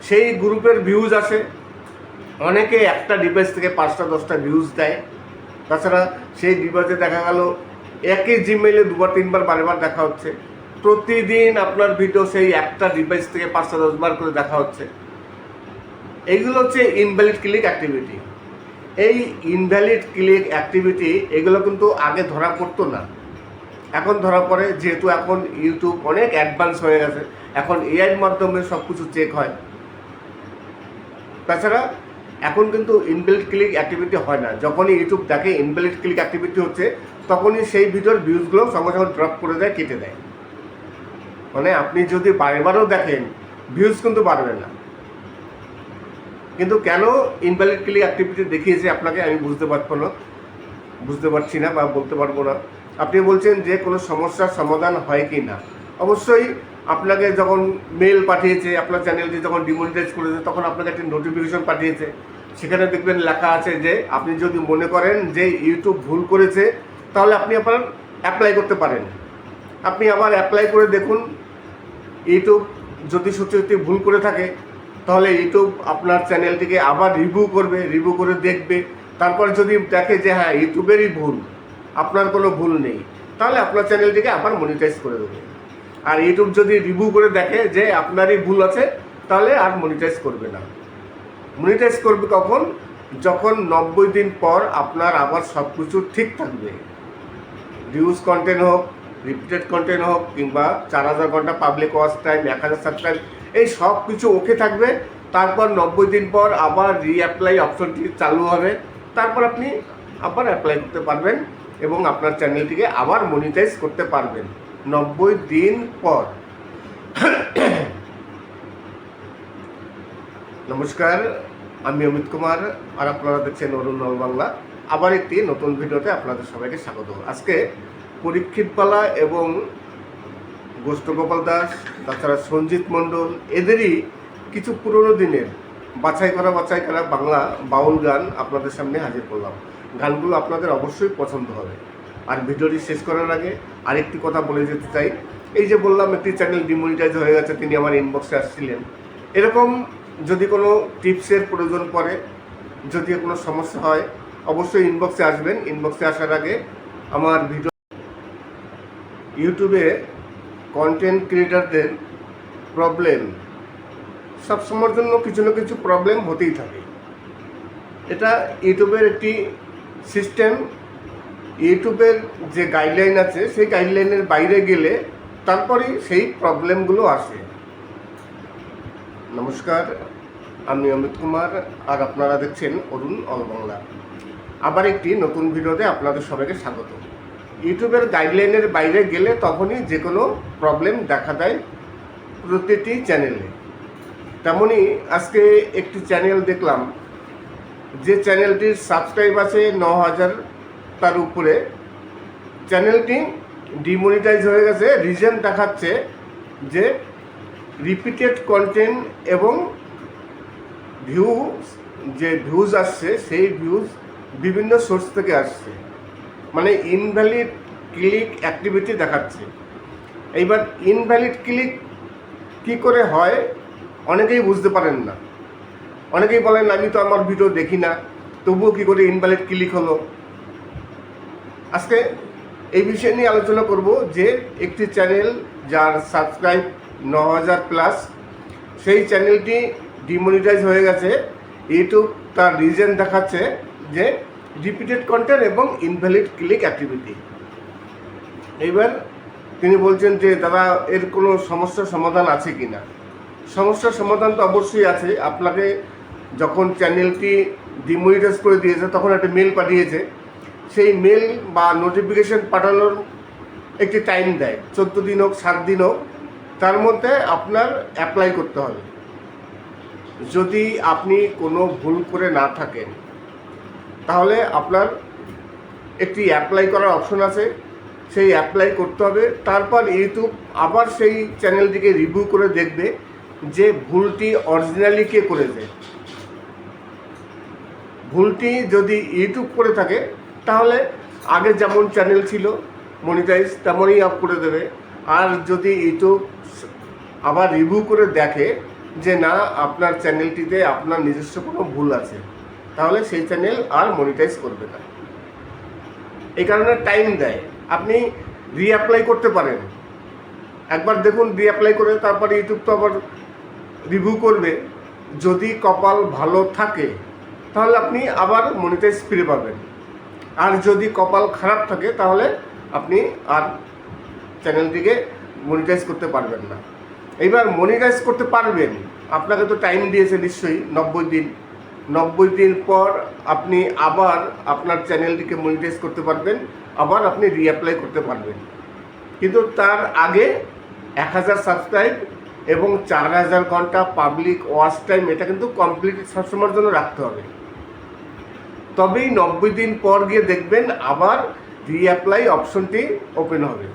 সেই গ্রুপের ভিউজ আসে। অনেকে একটা ডিভাইস থেকে 5টা-10টা ভিউজ দেয়। তাছাড়া সেই ডিভাইসে দেখা গেল একই জিমেইলে 2-3বার বারেবার দেখা হচ্ছে। প্রতিদিন আপনার ভিডিও সেই একটা ডিভাইস থেকে 5-10বার করে দেখা হচ্ছে। এইগুলো হচ্ছে ইনভ্যালিড ক্লিক অ্যাক্টিভিটি। এই ইনভ্যালিড ক্লিক অ্যাক্টিভিটি এগুলো কিন্তু আগে ধরা পড়তো না, এখন ধরা পড়ে। যেহেতু এখন ইউটিউব অনেক অ্যাডভান্স হয়ে গেছে, এখন এআইয়ের মাধ্যমে সব কিছু চেক হয়। তাছাড়া এখন কিন্তু ইনভ্যালিড ক্লিক অ্যাক্টিভিটি হয় না। যখনই ইউটিউব দেখে ইনভ্যালিড ক্লিক অ্যাক্টিভিটি হচ্ছে, তখনই সেই ভিডিওর ভিউজগুলো সঙ্গে সঙ্গে ড্রপ করে দেয়, কেটে দেয়। মানে আপনি যদি বারেবারও দেখেন, ভিউজ কিন্তু বাড়বে না। কিন্তু কেন ইনভ্যালিড ক্লিক অ্যাক্টিভিটি দেখিয়েছে আপনাকে আমি বুঝতে পারছি না বা বলতে পারবো না। আপনি বলছেন যে কোনো সমস্যার সমাধান হয় কি না। অবশ্যই আপনাকে যখন মেল পাঠিয়েছে, আপনার চ্যানেলটি যখন ডিমনিটাইজ করেছে, তখন আপনাকে একটি নোটিফিকেশন পাঠিয়েছে। সেখানে দেখবেন লেখা আছে যে আপনি যদি মনে করেন যে ইউটিউব ভুল করেছে, তাহলে আপনি আপনার অ্যাপ্লাই করতে পারেন। আপনি আবার অ্যাপ্লাই করে দেখুন, ইউটিউব যদি সত্যি ভুল করে থাকে, তাহলে ইউটিউব আপনার চ্যানেলটিকে আবার রিভিউ করে দেখবে। তারপর যদি দেখে যে হ্যাঁ ইউটিউবেরই ভুল, আপনার কোনো ভুল নেই, তাহলে আপনার চ্যানেলটিকে আবার মনিটাইজ করে দেবে। আর ইউটিউব যদি রিভিউ করে দেখে যে আপনারই ভুল আছে, তাহলে আর মনিটাইজ করবে না। মনিটাইজ করবে কখন? যখন 90 দিন পর আপনার আবার সব কিছু ঠিক থাকবে। ভিউজ কন্টেন্ট হোক, রিপিটেড কন্টেন্ট হোক, কিংবা 4000 ঘন্টা পাবলিক ওয়াচ টাইম, 1000 সাবস্ক্রাইব, এই সব কিছু ওকে থাকবে। তারপর 90 দিন পর আবার রিঅ্যাপ্লাই অপশনটি চালু হবে। তারপর আপনি আবার অ্যাপ্লাই করতে পারবেন এবং আপনার চ্যানেলটিকে আবার মনিটাইজ করতে পারবেন 90 দিন পর। নমস্কার, আমি অমিত কুমার, আর আপনারা দেখছেন অরুণ অল বাংলা। আবার একটি নতুন ভিডিওতে আপনাদের সবাইকে স্বাগত। আজকে পরীক্ষিত পালা এবং গোষ্ঠগোপাল দাস, তাছাড়া সঞ্জিত মণ্ডল, এদেরই কিছু পুরনো দিনের বাছাই করা বাংলা বাউল গান আপনাদের সামনে হাজির করলাম। গানগুলো আপনাদের অবশ্যই পছন্দ হবে। আর ভিডিওটি শেষ করার আগে আরেকটি কথা বলে যেতে চাই। এই যে বললাম একটি চ্যানেল ডিমনিটাইজ হয়ে গেছে, তিনি আমার ইনবক্সে আসছিলেন। এরকম যদি কোনো টিপসের প্রয়োজন পড়ে, যদি কোনো সমস্যা হয়, অবশ্যই ইনবক্সে আসবেন। ইনবক্সে আসার আগে আমার ভিডিও, ইউটিউবে কন্টেন্ট ক্রিয়েটারদের প্রবলেম সবসময়ের জন্য কিছু না কিছু প্রবলেম হতেই থাকে। এটা ইউটিউবের একটি সিস্টেম। ইউটিউবের যে গাইডলাইন আছে, সেই গাইডলাইনের বাইরে গেলে তারপরেই সেই প্রবলেমগুলো আসে। নমস্কার, আমি অমিত কুমার, আর আপনারা দেখছেন অরুণ অল বাংলা। আবার একটি নতুন ভিডিওতে আপনাদের সবাইকে স্বাগত। ইউটিউবের গাইডলাইনের বাইরে গেলে তখনই যে কোনো প্রবলেম দেখা দেয় প্রতিটি চ্যানেলে। তেমনই আজকে একটি চ্যানেল দেখলাম, যে চ্যানেলটির সাবস্ক্রাইব আছে 9000 তার উপরে। চ্যানেলটি ডিমনিটাইজ হয়ে গেছে। রিজন দেখাচ্ছে যে রিপিটেড কন্টেন্ট এবং ভিউজ আসছে, সেই ভিউজ বিভিন্ন সোর্স থেকে আসছে, মানে ইনভ্যালিড ক্লিক অ্যাক্টিভিটি দেখাচ্ছে। এইবার ইনভ্যালিড ক্লিক কী করে হয় অনেকেই বুঝতে পারেন না। অনেকেই বলেন আমি তো আমার ভিডিও দেখি না, তবুও কী করে ইনভ্যালিড ক্লিক হলো। আজকে এই বিষয় নিয়ে আলোচনা করব যে একটি চ্যানেল যার সাবস্ক্রাইব 9000+, সেই চ্যানেলটি ডিমনিটাইজ হয়ে গেছে। ইউটিউব তার রিজন দেখাচ্ছে যে রিপিটেড কন্টেন্ট এবং ইনভ্যালিড ক্লিক অ্যাক্টিভিটি। এইবার তিনি বলছেন যে দাদা, এর কোনো সমস্যার সমাধান আছে কি না। সমস্যার সমাধান তো অবশ্যই আছে। আপনাকে যখন চ্যানেলটি ডিমনিটাইজ করে দিয়েছে, তখন একটা মেল পাঠিয়েছে। সেই মেল বা নোটিফিকেশন পাঠানোর একটি টাইম দেয়, 14 দিন হোক 7 দিন হোক, তার মধ্যে আপনার অ্যাপ্লাই করতে হবে। যদি আপনি কোনো ভুল করে না থাকেন, তাহলে আপনার একটি অ্যাপ্লাই করার অপশন আছে, সেই অ্যাপ্লাই করতে হবে। তারপর ইউটিউব আবার সেই চ্যানেলটিকে রিভিউ করে দেখবে যে ভুলটি অরিজিনালি কে করেছে। ভুলটি যদি ইউটিউব করে থাকে, তাহলে আগে যেমন চ্যানেল ছিল মনিটাইজ, তেমনই আপ করে দেবে। আর যদি ইউটিউব আবার রিভিউ করে দেখে যে না, আপনার চ্যানেলটিতে আপনার নিজস্ব কোনো ভুল আছে, তাহলে সেই চ্যানেল আর মনিটাইজ করবে না। এই কারণে টাইম দেয়। আপনি রিঅ্যাপ্লাই করতে পারেন, একবার দেখুন রিঅ্যাপ্লাই করে, তারপরে ইউটিউব তো আবার রিভিউ করবে। যদি কপাল ভালো থাকে, তাহলে আপনি আবার মনিটাইজ ফিরে পাবেন। আর যদি কপাল খারাপ থাকে, তাহলে আপনি আর চ্যানেলটিকে মনিটাইজ করতে পারবেন না। এইবার মনিটাইজ করতে পারবেন, আপনাকে তো টাইম দিয়েছে নিশ্চয়ই 90 দিন। 90 দিন পর আপনি আবার আপনার চ্যানেলটিকে মনিটাইজ করতে পারবেন, আবার আপনি রিঅ্যাপ্লাই করতে পারবেন। কিন্তু তার আগে 1000 সাবস্ক্রাইব এবং 4000 ঘন্টা পাবলিক ওয়াচ টাইম এটা কিন্তু কমপ্লিট সবসময়ের জন্য রাখতে হবে। তবেই 90 দিন পর গিয়ে দেখবেন আবার রিঅ্যাপ্লাই অপশনটি ওপেন হবে।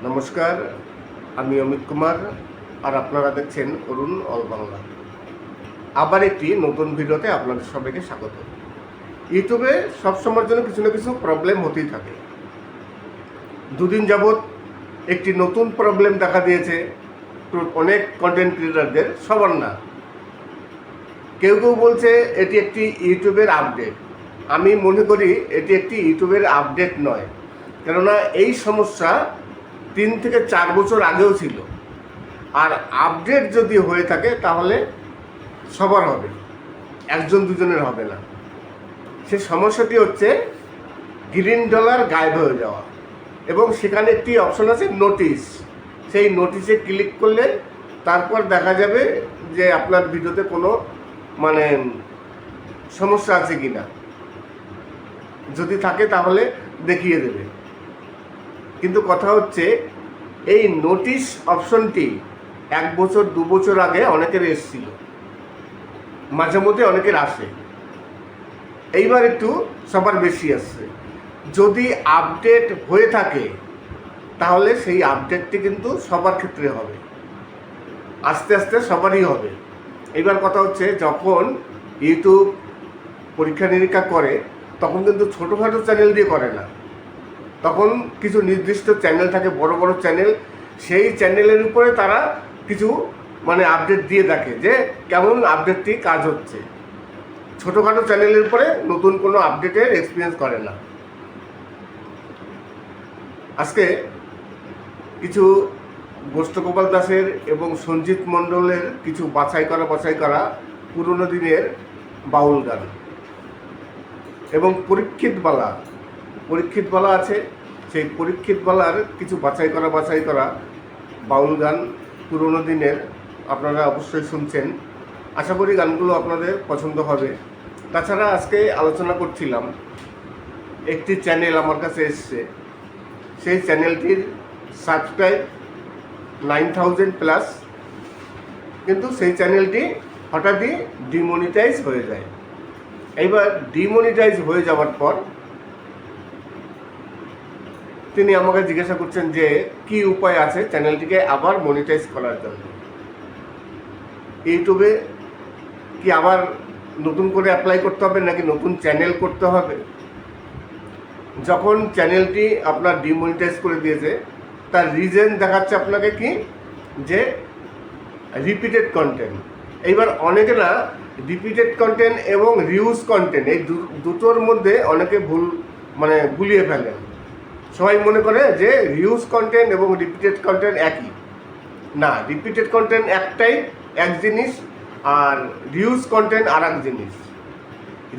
নমস্কার, আমি অমিত কুমার, আর আপনারা দেখছেন অরুণ অল বাংলা। আবার একটি নতুন ভিডিওতে আপনাদের সবাইকে স্বাগত। ইউটিউবে সবসময়ের জন্য কিছু না কিছু প্রবলেম হতেই থাকে। দুদিন যাবৎ একটি নতুন প্রবলেম দেখা দিয়েছে অনেক কন্টেন্ট ক্রিয়েটারদের, সবার না। কেউ কেউ বলছে এটি একটি ইউটিউবের আপডেট। আমি মনে করি এটি একটি ইউটিউবের আপডেট নয়, কেননা এই সমস্যা 3 থেকে 4 বছর আগেও ছিল। আর আপডেট যদি হয়ে থাকে তাহলে সবার হবে, একজন দুজনের হবে না। সে সমস্যাটি হচ্ছে গ্রিন ডলার গায়েব হয়ে যাওয়া, এবং সেখানে একটি অপশন আছে নোটিশ। সেই নোটিশে ক্লিক করলে তারপর দেখা যাবে যে আপনার ভিডিওতে কোনো সমস্যা আছে কি না। যদি থাকে তাহলে দেখিয়ে দেবে। কিন্তু কথা হচ্ছে এই নোটিশ অপশনটি 1 বছর 2 বছর আগে অনেকের এসেছিল, মাঝে মধ্যে অনেকের আসে, এইবার একটু সবার বেশি আসছে। যদি আপডেট হয়ে থাকে তাহলে সেই আপডেটটি কিন্তু সবার ক্ষেত্রে হবে, আস্তে আস্তে সবারই হবে। এইবার কথা হচ্ছে যখন ইউটিউব পরীক্ষা নিরীক্ষা করে তখন কিন্তু ছোটোখাটো চ্যানেল দিয়ে করে না, তখন কিছু নির্দিষ্ট চ্যানেল থাকে, বড় বড় চ্যানেল। সেই চ্যানেলের উপরে তারা কিছু আপডেট দিয়ে থাকে যে কেমন আপডেটটি কাজ হচ্ছে। ছোটোখাটো চ্যানেলের উপরে নতুন কোনো আপডেটের এক্সপিরিয়েন্স করে না। আজকে কিছু গোষ্ঠগোপাল দাসের এবং সঞ্জিত মণ্ডলের কিছু বাছাই করা পুরনো দিনের বাউল গান, এবং পরীক্ষিত বালা আছে, সেই পরীক্ষিত বালার কিছু বাছাই করা বাউল গান পুরনো দিনের আপনারা অবশ্যই শুনছেন। আশা করি গানগুলো আপনাদের পছন্দ হবে। তাছাড়া আজকে আলোচনা করছিলাম, একটি চ্যানেল আমার কাছে এসছে, সেই চ্যানেলটির সাবস্ক্রাইব 9000+, কিন্তু সেই চ্যানেলটি হঠাৎই ডিমনিটাইজ হয়ে যায়। এইবার ডিমনিটাইজ হয়ে যাওয়ার পর তিনি আমাকে জিজ্ঞাসা করছেন যে কি উপায় আছে চ্যানেলটিকে আবার মনিটাইজ করার জন্য। ইউটিউবে কি আবার নতুন করে অ্যাপ্লাই করতে হবে নাকি নতুন চ্যানেল করতে হবে? যখন চ্যানেলটি আপনার ডিমনিটাইজ করে দিয়েছে তার রিজন দেখাচ্ছে আপনাকে কি, যে রিপিটেড কন্টেন্ট। এইবার অনেকে না রিপিটেড কন্টেন্ট এবং রিউজ কন্টেন্ট এই দুটোর মধ্যে অনেকে ভুল গুলিয়ে ফেলেন। সবাই মনে করে যে রিউজ কন্টেন্ট এবং রিপিটেড কন্টেন্ট একই। না, রিপিটেড কন্টেন্ট এক জিনিস, আর রিউজ কন্টেন্ট আর এক জিনিস।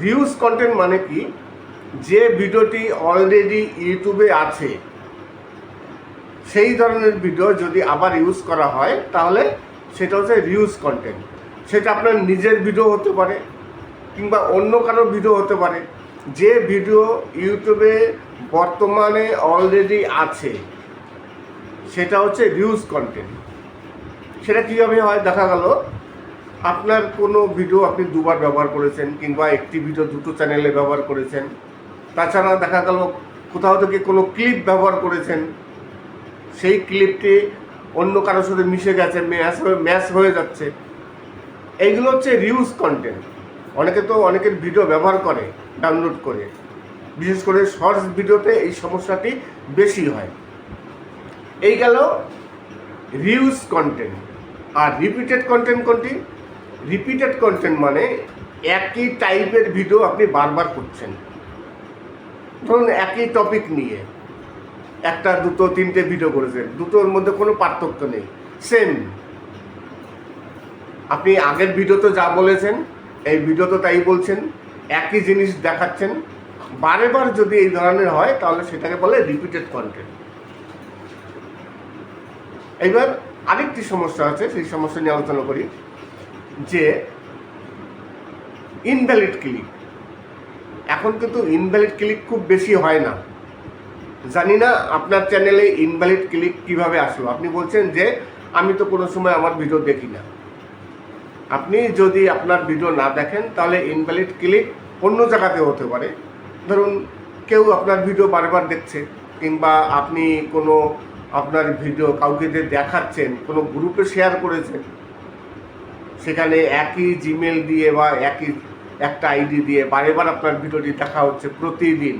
রিউজ কন্টেন্ট মানে কি, যে ভিডিওটি অলরেডি ইউটিউবে আছে সেই ধরনের ভিডিও যদি আবার ইউজ করা হয় তাহলে সেটা হচ্ছে রিউজ কন্টেন্ট। সেটা আপনার নিজের ভিডিও হতে পারে কিংবা অন্য কারোর ভিডিও হতে পারে। যে ভিডিও ইউটিউবে বর্তমানে অলরেডি আছে সেটা হচ্ছে রিউজ কন্টেন্ট। সেটা কীভাবে হয়, দেখা গেল আপনার কোনো ভিডিও আপনি 2 বার ব্যবহার করেছেন, কিংবা একটি ভিডিও 2টো চ্যানেলে ব্যবহার করেছেন। তাছাড়া দেখা গেল কোথাও থেকে কোনো ক্লিপ ব্যবহার করেছেন, সেই ক্লিপটি অন্য কারোর সাথে মিশে গেছে, ম্যাচ হয়ে যাচ্ছে। এইগুলো হচ্ছে রিউজ কন্টেন্ট। অনেকের ভিডিও ব্যবহার করে ডাউনলোড করে, বিশেষ করে শর্টস ভিডিওতে এই সমস্যাটি বেশি হয়। এই গেল রিউজ কন্টেন্ট। আর রিপিটেড কন্টেন্ট কোনটি? রিপিটেড কন্টেন্ট মানে একই টাইপের ভিডিও আপনি বারবার করছেন। ধরুন একই টপিক নিয়ে 1, 2, 3টে ভিডিও করেছেন, দুটোর মধ্যে কোনো পার্থক্য নেই, সেম। আপনি আগের ভিডিওতে যা বলেছেন এই ভিডিওতে তাই বলছেন, একই জিনিস দেখাচ্ছেন। বারেবার যদি এই ধরনের হয় তাহলে সেটাকে বলে রিপিটেড কন্টেন্ট। এইবার আরেকটি সমস্যা আছে, সেই সমস্যা নিয়ে আলোচনা করি, যে ইনভ্যালিড ক্লিক। এখন কিন্তু ইনভ্যালিড ক্লিক খুব বেশি হয় না। জানি না আপনার চ্যানেলে ইনভ্যালিড ক্লিক কিভাবে আসলো। আপনি বলছেন যে আমি তো কোনো সময় আমার ভিডিও দেখি না। আপনি যদি আপনার ভিডিও না দেখেন তাহলে ইনভ্যালিড ক্লিক অন্য জায়গাতে হতে পারে। ধরুন কেউ আপনার ভিডিও বারবার দেখছে, কিংবা আপনি কোনো আপনার ভিডিও কাউকে যে দেখাচ্ছেন, কোনো গ্রুপে শেয়ার করেছেন, সেখানে একই জিমেল দিয়ে বা একই একটা আইডি দিয়ে বারবার আপনার ভিডিওটি দেখা হচ্ছে প্রতিদিন।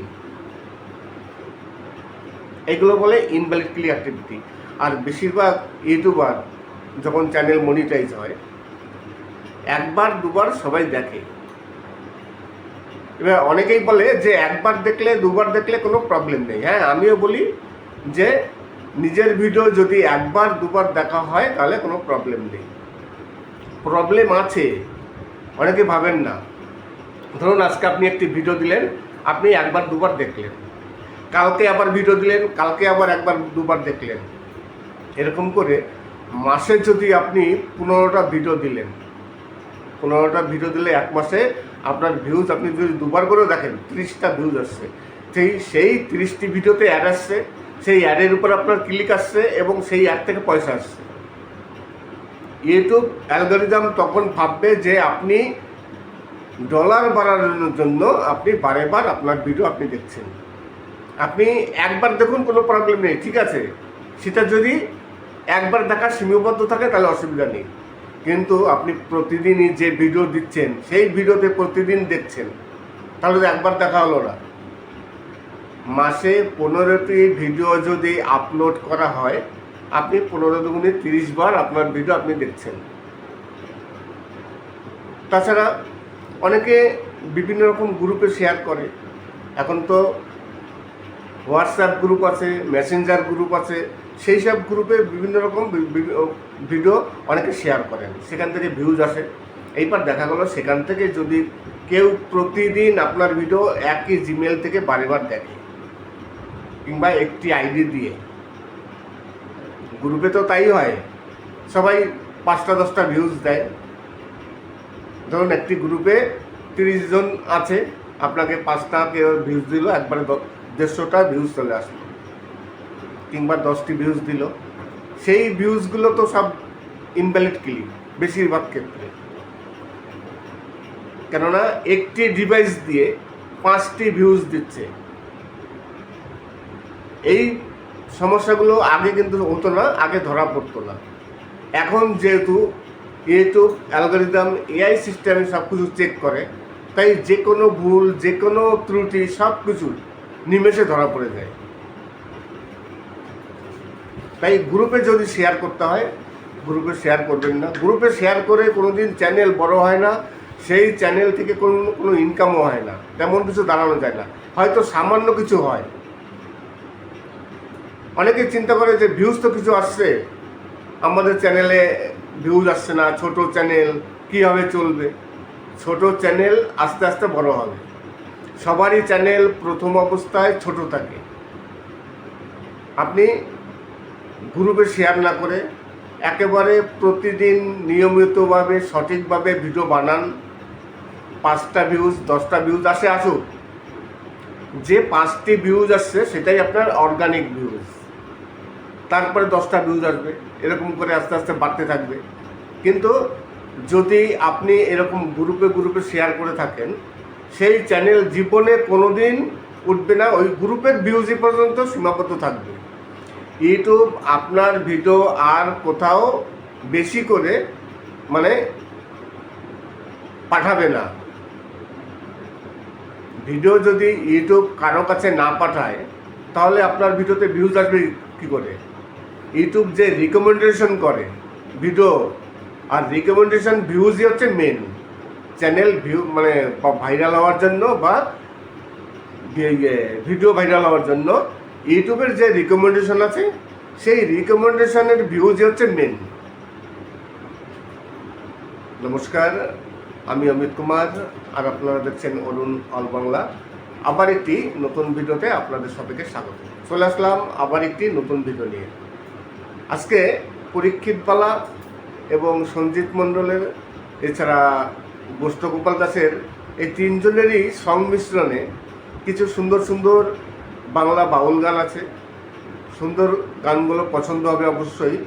এগুলো বলে ইনভ্যালিড ক্লিক অ্যাক্টিভিটি। আর বেশিরভাগ ইউটিউবার যখন চ্যানেল মনিটাইজ হয়, একবার দুবার সবাই দেখে। এবার অনেকেই বলে যে একবার দেখলে দুবার দেখলে কোনো প্রবলেম নেই। হ্যাঁ, আমিও বলি যে নিজের ভিডিও যদি একবার দুবার দেখা হয় তাহলে কোনো প্রবলেম নেই। প্রবলেম আছে, অনেকে ভাবেন না। ধরুন আজকে আপনি একটি ভিডিও দিলেন, আপনি একবার দুবার দেখলেন, কালকে আবার ভিডিও দিলেন, কালকে আবার একবার দুবার দেখলেন। এরকম করে মাসে যদি আপনি 15টা ভিডিও দিলেন, 15টা ভিডিও দিলে এক মাসে আপনার ভিউজ আপনি যদি দুবার করে দেখেন 30টা ভিউজ আসছে। সেই 30টি ভিডিওতে অ্যাড আসছে, সেই অ্যাডের উপর আপনার ক্লিক আসছে এবং সেই অ্যাড থেকে পয়সা আসছে। ইউটিউব অ্যালগরিদম তখন ভাববে যে আপনি ডলার বাড়ানোর জন্য আপনি বারেবার আপনার ভিডিও আপনি দেখছেন। আপনি একবার দেখুন, কোনো প্রবলেম নেই, ঠিক আছে। সেটা যদি একবার দেখা সীমাবদ্ধ থাকে তাহলে অসুবিধা নেই। কিন্তু আপনি প্রতিদিনই যে ভিডিও দিচ্ছেন, সেই ভিডিওতে প্রতিদিন দেখছেন, তাহলে তো একবার দেখা হলো না। মাসে 15টি ভিডিও যদি আপলোড করা হয়, আপনি 15 দুগুণে 30 বার আপনার ভিডিও আপনি দেখছেন। তাছাড়া অনেকে বিভিন্ন রকম গ্রুপে শেয়ার করে। এখন তো হোয়াটসঅ্যাপ গ্রুপ আছে, মেসেঞ্জার গ্রুপ আছে, সেই সব গ্রুপে বিভিন্ন রকম ভিডিও অনেকে শেয়ার করেন, সেখান থেকে ভিউজ আসে। এইবার দেখা গেলো সেখান থেকে যদি কেউ প্রতিদিন আপনার ভিডিও একই জিমেল থেকে বারবার দেখে, কিংবা একটি আইডি দিয়ে, গ্রুপে তো তাই হয়, সবাই 5টা 10টা ভিউজ দেয়। ধরুন একটি গ্রুপে 30 জন আছে, আপনাকে 5টা ভিউজ দিল, একবারে 150টা ভিউজ চলে আসলো, কিংবা 10টি ভিউজ দিল। সেই ভিউজগুলো তো সব ইনভ্যালিড ক্লিক বেশিরভাগ ক্ষেত্রে, কেননা একটি ডিভাইস দিয়ে 5টি ভিউজ দিচ্ছে। এই সমস্যাগুলো আগে কিন্তু হতো না, আগে ধরা পড়তো না। এখন যেহেতু ইউটিউব অ্যালগরিদম এআই সিস্টেমে সব কিছু চেক করে, তাই যে কোনো ভুল, যে কোনো ত্রুটি সব কিছু নিমেষে ধরা পড়ে যায়। তাই গ্রুপে যদি শেয়ার করতে হয়, গ্রুপে শেয়ার করবেন না। গ্রুপে শেয়ার করে কোনোদিন চ্যানেল বড় হয় না, সেই চ্যানেল থেকে কোনো ইনকামও হয় না, তেমন কিছু দাঁড়ানো যায় না, হয়তো সামান্য কিছু হয়। অনেকে চিন্তা করে যে ভিউজ তো কিছু আসছে, আমাদের চ্যানেলে ভিউজ আসছে না, ছোট চ্যানেল কীভাবে চলবে। ছোট চ্যানেল আস্তে আস্তে বড় হবে। সবারই চ্যানেল প্রথম অবস্থায় ছোট থাকে। আপনি গ্রুপে শেয়ার না করে একেবারে প্রতিদিন নিয়মিতভাবে সঠিকভাবে ভিডিও বানান। 5টা ভিউজ 10টা ভিউজ আসুক, যে 5টি ভিউজ আসছে সেটাই আপনার অর্গানিক ভিউজ, তারপরে 10টা ভিউজ আসবে, এরকম করে আস্তে আস্তে বাড়তে থাকবে। কিন্তু যদি আপনি এরকম গ্রুপে গ্রুপে শেয়ার করে থাকেন, সেই চ্যানেল জীবনে কোনো দিন উঠবে না, ওই গ্রুপের ভিউজই পর্যন্ত সীমাবদ্ধ থাকবে। ইউটিউব আপনার ভিডিও আর কোথাও বেশি করে পাঠাবে না। ভিডিও যদি ইউটিউব কারো কাছে না পাঠায়, তাহলে আপনার ভিডিওতে ভিউজ আসবে কী করে? ইউটিউব যে রিকমেন্ডেশন করে ভিডিও, আর রিকমেন্ডেশন ভিউজই হচ্ছে মেন। চ্যানেল ভিউ ভাইরাল হওয়ার জন্য বা ভিডিও ভাইরাল হওয়ার জন্য ইউটিউবের যে রিকমেন্ডেশন আছে, সেই রিকমেন্ডেশনের ভিউজই হচ্ছে মেন। নমস্কার, আমি অমিত কুমার, আর আপনারা দেখছেন অরুণ অল বাংলা। আবার একটি নতুন ভিডিওতে আপনাদের সবাইকে স্বাগত। চলে আসলাম আবার একটি নতুন ভিডিও নিয়ে। আজকে পরীক্ষিত বালা এবং সঞ্জিত মণ্ডলের, এছাড়া গোষ্ঠগোপাল দাসের, এই তিনজনেরই সংমিশ্রণে কিছু সুন্দর সুন্দর বাংলা বাউল গান আছে। সুন্দর গানগুলো পছন্দ হবে অবশ্যই।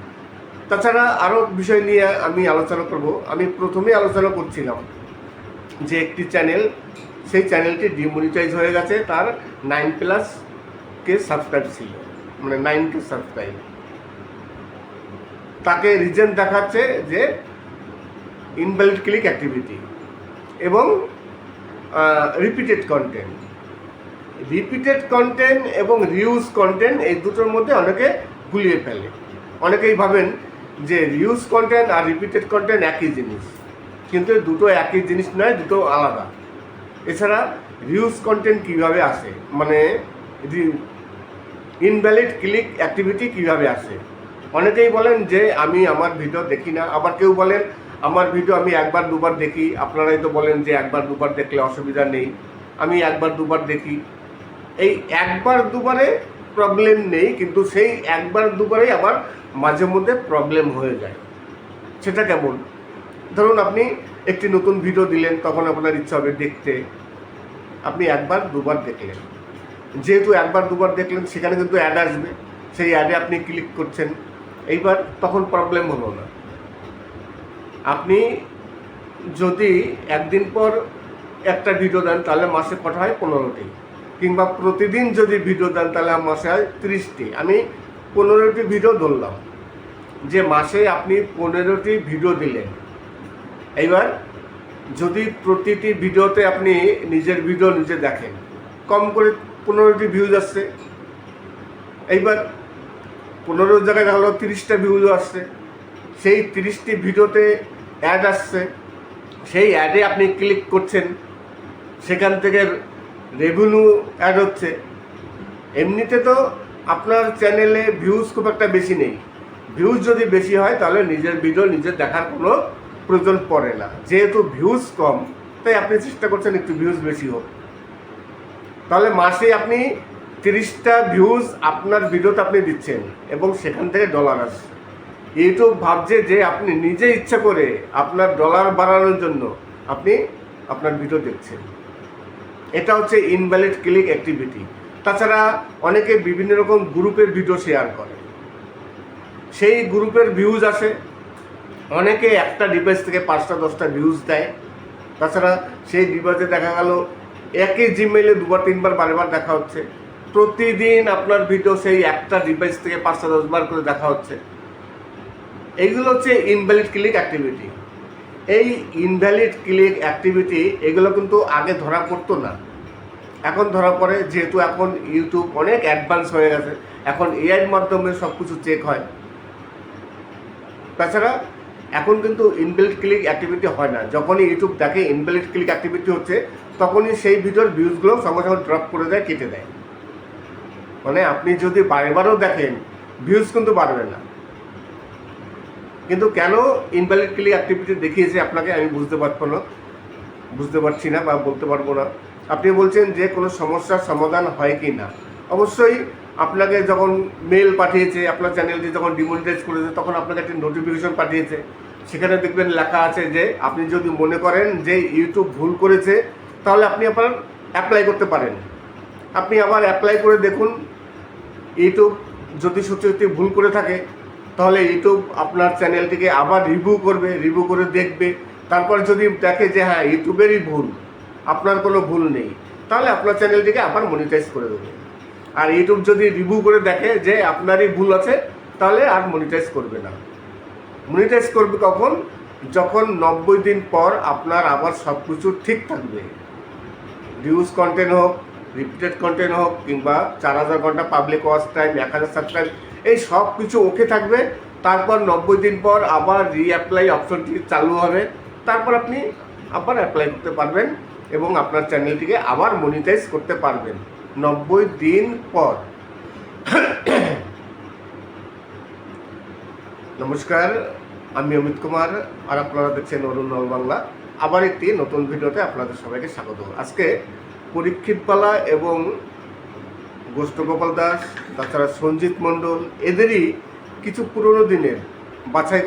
তাছাড়া আরও বিষয় নিয়ে আমি আলোচনা করব। আমি প্রথমেই আলোচনা করছিলাম যে একটি চ্যানেল, সেই চ্যানেলটি ডিমনিটাইজ হয়ে গেছে, তার 9+ সাবস্ক্রাইব ছিল, মানে 9K সাবস্ক্রাইব। তাকে রিজন দেখাচ্ছে যে ইনভ্যালিড ক্লিক অ্যাক্টিভিটি এবং রিপিটেড কন্টেন্ট এবং রিউজ কন্টেন্ট, এই দুটোর মধ্যে অনেকে গুলিয়ে ফেলে। অনেকেই ভাবেন যে রিউজ কন্টেন্ট আর রিপিটেড কন্টেন্ট একই জিনিস, কিন্তু দুটো একই জিনিস নয়, দুটো আলাদা। এছাড়া রিউজ কন্টেন্ট কীভাবে আসে, মানে ইনভ্যালিড ক্লিক অ্যাক্টিভিটি কীভাবে আসে। অনেকেই বলেন যে আমি আমার ভিডিও দেখি না, আবার কেউ বলেন আমার ভিডিও আমি একবার দুবার দেখি। আপনারাই তো বলেন যে একবার দুবার দেখলে অসুবিধা নেই, আমি একবার দুবার দেখি। এই একবার দুবারে প্রবলেম নেই, কিন্তু সেই একবার দুবারেই আবার মাঝে মধ্যে প্রবলেম হয়ে যায়। সেটা কেমন? ধরুন আপনি একটি নতুন ভিডিও দিলেন, তখন আপনার ইচ্ছা হবে দেখতে, আপনি একবার দুবার দেখলেন, যেহেতু একবার দুবার দেখলেন সেখানে কিন্তু অ্যাড আসবে, সেই অ্যাডে আপনি ক্লিক করছেন, এইবার তখন প্রবলেম হলো না। আপনি যদি একদিন পর একটা ভিডিও দেন তাহলে মাসে কটা হয়? 15টি। কিংবা প্রতিদিন যদি ভিডিও দেন তাহলে মাসে হয় 30টি। আমি 15টি ভিডিও ধরলাম, যে মাসে আপনি 15টি ভিডিও দিলেন। এইবার যদি প্রতিটি ভিডিওতে আপনি নিজের ভিডিও নিজে দেখেন, কম করে 15টি ভিউজ আসছে। এইবার 15 জায়গায় হলো 30টা ভিউজ আসছে। সেই 30টি ভিডিওতে অ্যাড আসছে, সেই অ্যাডে আপনি ক্লিক করছেন, সেখান থেকে রেভিনিউ অ্যাড হচ্ছে। এমনিতে তো আপনার চ্যানেলে ভিউজ খুব একটা বেশি নেই। ভিউজ যদি বেশি হয় তাহলে নিজের ভিডিও নিজে দেখার কোনো প্রয়োজন পড়ে না। যেহেতু ভিউজ কম, তাই আপনি চেষ্টা করছেন একটু ভিউজ বেশি হোক। তাহলে মাসে আপনি 30টা ভিউজ আপনার ভিডিওতে আপনি দিচ্ছেন এবং সেখান থেকে ডলার আসছে। ইউটিউব ভাবছে যে আপনি নিজে ইচ্ছা করে আপনার ডলার বাড়ানোর জন্য আপনি আপনার ভিডিও দেখছেন। এটা হচ্ছে ইনভ্যালিড ক্লিক অ্যাক্টিভিটি। তাছাড়া অনেকে বিভিন্ন রকম গ্রুপের ভিডিও শেয়ার করে, সেই গ্রুপের ভিউজ আসে। অনেকে একটা ডিভাইস থেকে 5টা 10টা ভিউজ দেয়। তাছাড়া সেই ডিভাইসে দেখা গেল একই জিমেইলে 2বার 3বার বারবার দেখা হচ্ছে। প্রতিদিন আপনার ভিডিও সেই একটা ডিভাইস থেকে 5টা 10 বার করে দেখা হচ্ছে। এইগুলো হচ্ছে ইনভ্যালিড ক্লিক অ্যাক্টিভিটি। এই ইনভ্যালিড ক্লিক অ্যাক্টিভিটি এগুলো কিন্তু আগে ধরা পড়তো না, এখন ধরা পড়ে। যেহেতু এখন ইউটিউব অনেক অ্যাডভান্স হয়ে গেছে, এখন এআইয়ের মাধ্যমে সব কিছু চেক হয়। তাছাড়া এখন কিন্তু ইনভ্যালিড ক্লিক অ্যাক্টিভিটি হয় না। যখনই ইউটিউব দেখে ইনভ্যালিড ক্লিক অ্যাক্টিভিটি হচ্ছে, তখনই সেই ভিডিওর ভিউজগুলো সঙ্গে সঙ্গে ড্রপ করে দেয়, কেটে দেয়। মানে আপনি যদি বারেবারও দেখেন, ভিউজ কিন্তু বাড়বে না। কিন্তু কেন ইনভ্যালিড ক্লিক অ্যাক্টিভিটি দেখিয়েছে আপনাকে আমি বুঝতে পারছি না বা বলতে পারবো না। আপনি বলছেন যে কোনো সমস্যার সমাধান হয় কি না। অবশ্যই আপনাকে যখন মেল পাঠিয়েছে, আপনার চ্যানেলটি যখন ডিমনিটাইজ করেছে, তখন আপনাকে একটি নোটিফিকেশন পাঠিয়েছে। সেখানে দেখবেন লেখা আছে যে আপনি যদি মনে করেন যে ইউটিউব ভুল করেছে, তাহলে আপনি আপনার অ্যাপ্লাই করতে পারেন। আপনি আবার অ্যাপ্লাই করে দেখুন, ইউটিউব যদি সত্যি ভুল করে থাকে, তাহলে ইউটিউব আপনার চ্যানেলটিকে আবার রিভিউ করে দেখবে। তারপর যদি দেখে যে হ্যাঁ ইউটিউবেরই ভুল, আপনার কোনো ভুল নেই, তাহলে আপনার চ্যানেলটিকে আবার মনিটাইজ করে দেবে। আর ইউটিউব যদি রিভিউ করে দেখে যে আপনারই ভুল আছে, তাহলে আর মনিটাইজ করবে না। মনিটাইজ করবে কখন? যখন 90 দিন পর আপনার আবার সব কিছু ঠিক থাকবে। ভিউজ কন্টেন্ট হোক, রিপিটেড কন্টেন্ট হোক, কিংবা 4000 ঘন্টা পাবলিক ওয়াচ টাইম, 1000 সাবস্ক্রাইব, এই সব কিছু ওকে থাকবে। তারপর 90 দিন পর আবার রিঅ্যাপ্লাই অপশনটি চালু হবে। তারপর আপনি আবার অ্যাপ্লাই করতে পারবেন এবং আপনার চ্যানেলটিকে আবার মনিটাইজ করতে পারবেন 90 দিন পর। নমস্কার, আমি অমিত কুমার, আর আপনারা দেখছেন অরুণ বাংলা। আবার একটি নতুন ভিডিওতে আপনাদের সবাইকে স্বাগত। আজকে পরীক্ষিত বালা এবং গোষ্ঠগোপাল দাস, তাছাড়া সঞ্জিত মণ্ডল, এদেরই কিছু পুরনো দিনের বাছাই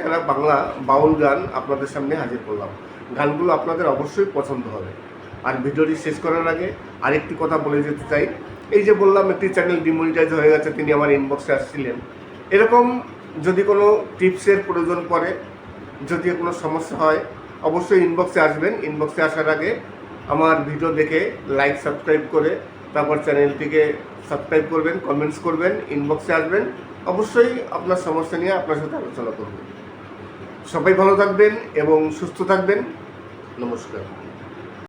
করা বাংলা বাউল গান আপনাদের সামনে হাজির করলাম। গানগুলো আপনাদের অবশ্যই পছন্দ হবে। আর ভিডিওটি শেষ করার আগে আরেকটি কথা বলে যেতে চাই, এই যে বললাম একটি চ্যানেল ডিমনিটাইজ হয়ে গেছে, তিনি আমার ইনবক্সে আসছিলেন। এরকম যদি কোনো টিপসের প্রয়োজন পড়ে, যদি কোনো সমস্যা হয়, অবশ্যই ইনবক্সে আসবেন। ইনবক্সে আসার আগে আমার ভিডিও দেখে লাইক সাবস্ক্রাইব করে তারপর চ্যানেলটিকে সাবস্ক্রাইব করবেন, কমেন্টস করবেন, ইনবক্সে আসবেন। অবশ্যই আপনার সমস্যা নিয়ে আপনার সাথে আলোচনা করব। সবাই ভালো থাকবেন এবং সুস্থ থাকবেন। নমস্কার।